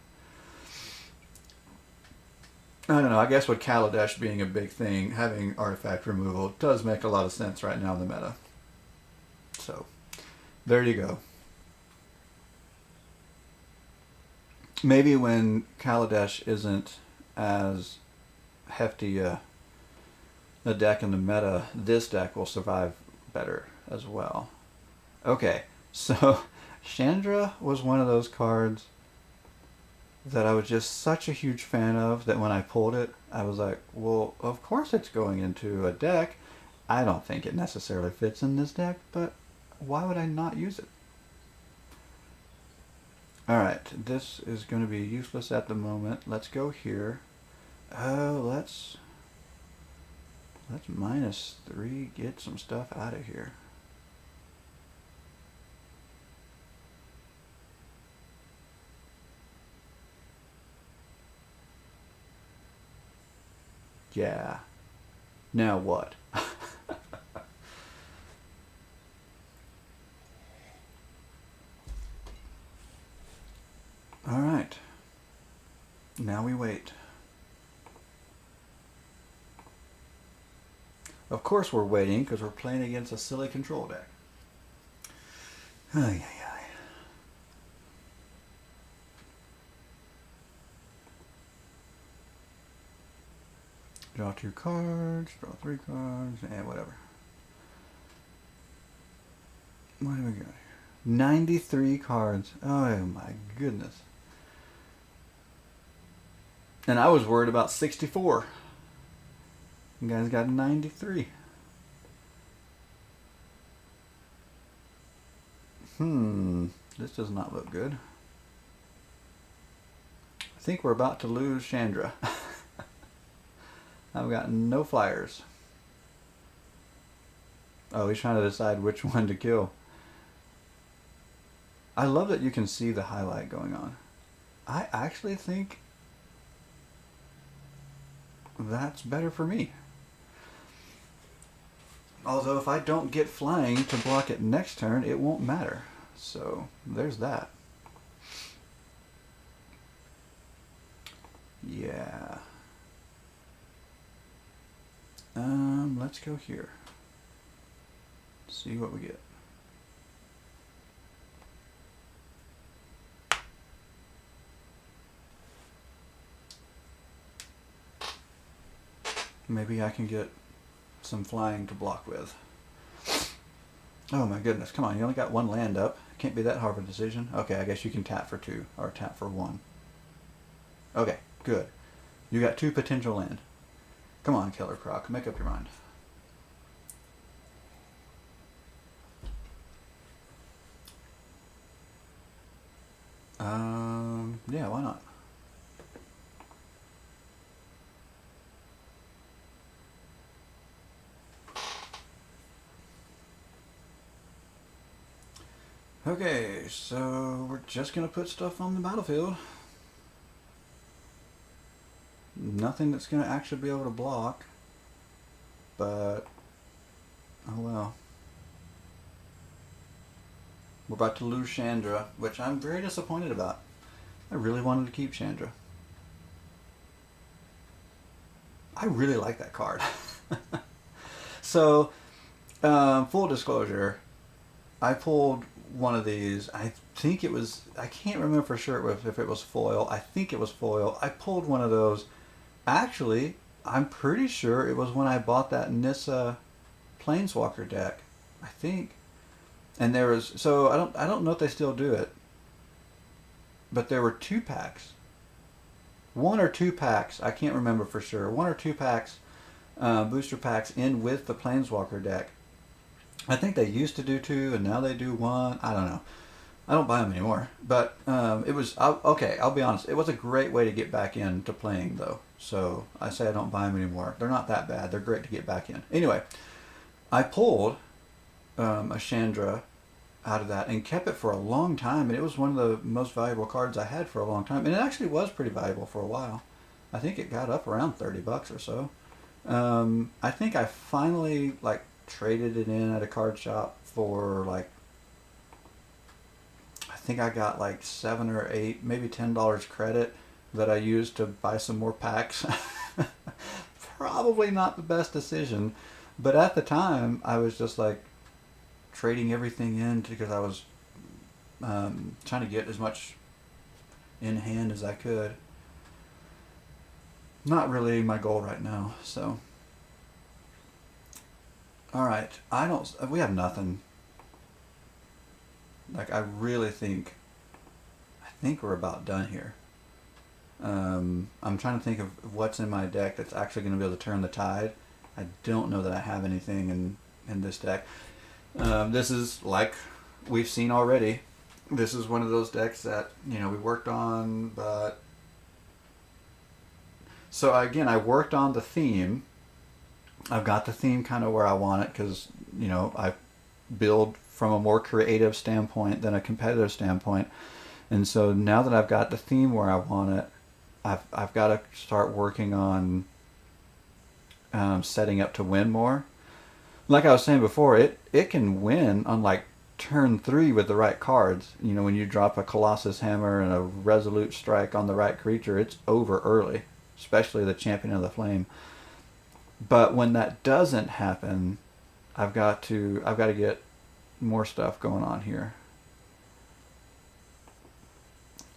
I don't know. I guess with Kaladesh being a big thing, having artifact removal does make a lot of sense right now in the meta. So, there you go. Maybe when Kaladesh isn't as hefty a deck in the meta, this deck will survive better as well. Okay, so Chandra was one of those cards that I was just such a huge fan of that when I pulled it, I was like, well, of course it's going into a deck. I don't think it necessarily fits in this deck, but why would I not use it? Alright, this is going to be useless at the moment. Let's go here. Let's -3, get some stuff out of here. Yeah. Now what? Alright. Now we wait. Of course we're waiting because we're playing against a silly control deck. Ay, ay, ay. Draw 2 cards, draw 3 cards, and whatever. What do we got here? 93 cards. Oh my goodness. And I was worried about 64. You guys got 93. This does not look good. I think we're about to lose Chandra. I've got no flyers. Oh, he's trying to decide which one to kill. I love that you can see the highlight going on. I actually think that's better for me. Although if I don't get flying to block it next turn, it won't matter. So there's that. Yeah. Let's go here. See what we get. Maybe I can get some flying to block with. Oh my goodness, come on, you only got 1 land up. Can't be that hard of a decision. Okay, I guess you can tap for 2, or tap for 1. Okay, good. You got 2 potential land. Come on, Killer Croc, make up your mind. Yeah, why not? Okay, so we're just going to put stuff on the battlefield. Nothing that's going to actually be able to block, but oh well. We're about to lose Chandra, which I'm very disappointed about. I really wanted to keep Chandra. I really like that card. So, full disclosure, I pulled one of these. I think it was, I can't remember for sure if it was foil. I think it was foil. I pulled one of those. Actually, I'm pretty sure it was when I bought that Nissa Planeswalker deck. I think. And there was, so I don't know if they still do it, but there were 2 packs. 1 or 2 packs, I can't remember for sure. 1 or 2 packs, booster packs in with the Planeswalker deck. I think they used to do 2 and now they do 1. I don't know. I don't buy them anymore. But it was, okay, I'll be honest. It was a great way to get back into playing though. So I say I don't buy them anymore. They're not that bad. They're great to get back in. Anyway, I pulled a Chandra out of that and kept it for a long time, and it was one of the most valuable cards I had for a long time, and it actually was pretty valuable for a while. I think it got up around $30 or so. I think I finally like traded it in at a card shop for like think I got like 7 or 8, maybe $10 credit that I used to buy some more packs. Probably not the best decision, but at the time I was just like trading everything in because I was trying to get as much in hand as I could. Not really my goal right now. So, all right, we have nothing. Like I think we're about done here. I'm trying to think of what's in my deck that's actually going to be able to turn the tide. I don't know that I have anything in this deck. This is like we've seen already. This is one of those decks that we worked on, but so again I worked on the theme. I've got the theme kind of where I want it because I build from a more creative standpoint than a competitive standpoint, and so now that I've got the theme where I want it, I've got to start working on setting up to win more. Like I was saying before, it can win on like turn 3 with the right cards. When you drop a Colossus Hammer and a Resolute Strike on the right creature, it's over early, especially the Champion of the Flame. But when that doesn't happen, I've got to get more stuff going on here.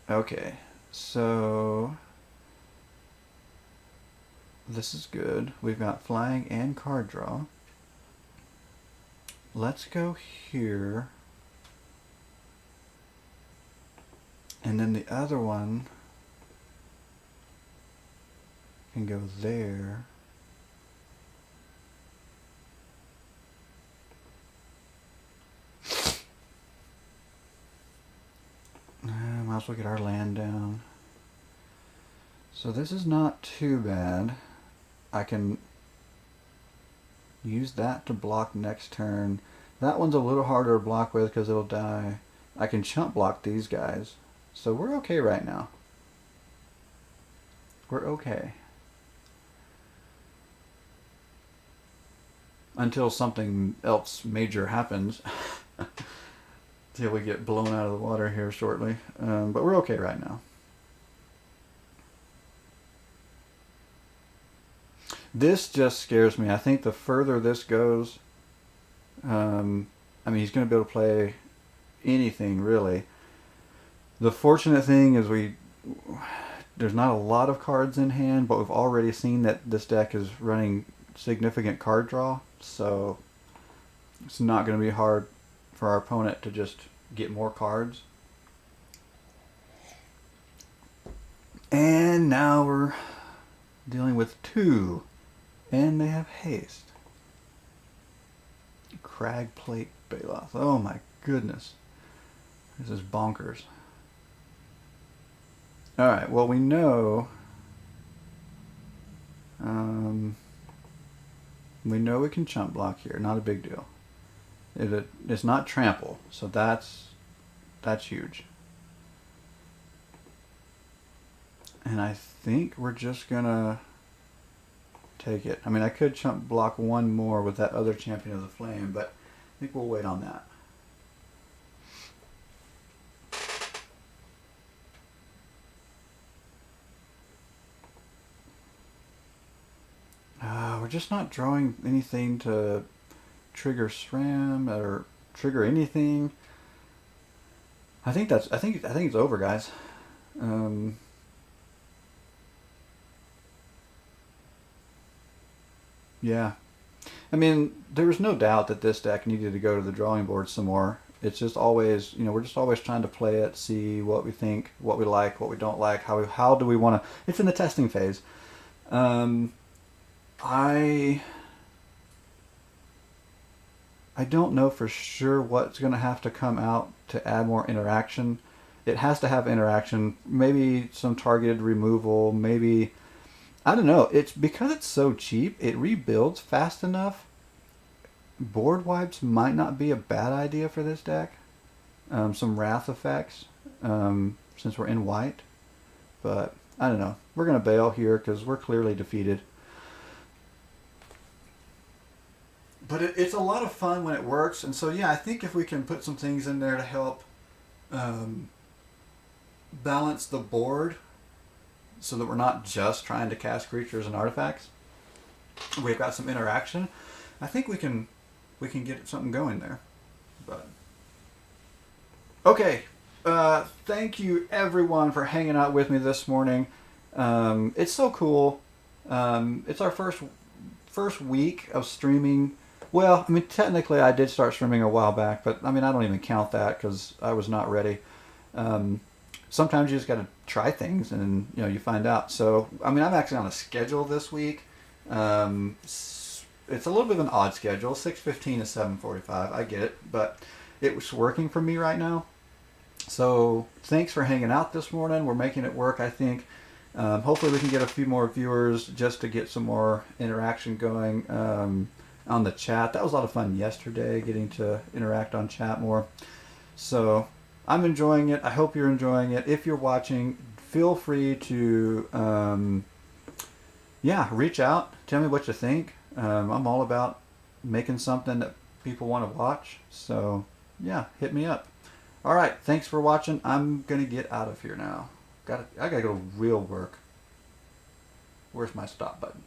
Okay, so this is good. We've got flying and card draw. Let's go here. And then the other one can go there. Might as well get our land down. So this is not too bad. I can use that to block next turn. That one's a little harder to block with because it'll die. I can chump block these guys. So we're okay right now. We're okay. Until something else major happens. Until we get blown out of the water here shortly. But we're okay right now. This just scares me. I think the further this goes, I mean, he's going to be able to play anything, really. The fortunate thing is there's not a lot of cards in hand, but we've already seen that this deck is running significant card draw, so it's not going to be hard for our opponent to just get more cards. And now we're dealing with 2. And they have haste. Crag Plate Baloth. Oh my goodness. This is bonkers. Alright, well we know... we can chump block here. Not a big deal. It's not trample, so that's huge. And I think we're just gonna take it. I mean, I could chump block one more with that other Champion of the Flame, but I think we'll wait on that. We're just not drawing anything to trigger SRAM or trigger anything. I think it's over, guys. Yeah. I mean, there was no doubt that this deck needed to go to the drawing board some more. It's just always, we're just always trying to play it, see what we think, what we like, what we don't like, how do we want to... It's in the testing phase. I don't know for sure what's going to have to come out to add more interaction. It has to have interaction, maybe some targeted removal, maybe... I don't know. It's because it's so cheap, it rebuilds fast enough. Board wipes might not be a bad idea for this deck. Some wrath effects, since we're in white. But, I don't know. We're going to bail here because we're clearly defeated. But it's a lot of fun when it works. And so, yeah, I think if we can put some things in there to help balance the board so that we're not just trying to cast creatures and artifacts. We've got some interaction. I think we can get something going there. But okay, thank you everyone for hanging out with me this morning. It's so cool. It's our first week of streaming. Well, I mean, technically I did start streaming a while back, but I mean, I don't even count that because I was not ready. Sometimes you just got to try things and, you know, you find out. So, I mean, I'm actually on a schedule this week. It's a little bit of an odd schedule, 6:15 to 7:45. I get it, but it was working for me right now. So, thanks for hanging out this morning. We're making it work, I think. Hopefully we can get a few more viewers just to get some more interaction going on the chat. That was a lot of fun yesterday, getting to interact on chat more. So I'm enjoying it. I hope you're enjoying it. If you're watching, feel free to reach out. Tell me what you think. I'm all about making something that people want to watch. So yeah, hit me up. All right, thanks for watching. I'm gonna get out of here now. I gotta go to real work. Where's my stop button?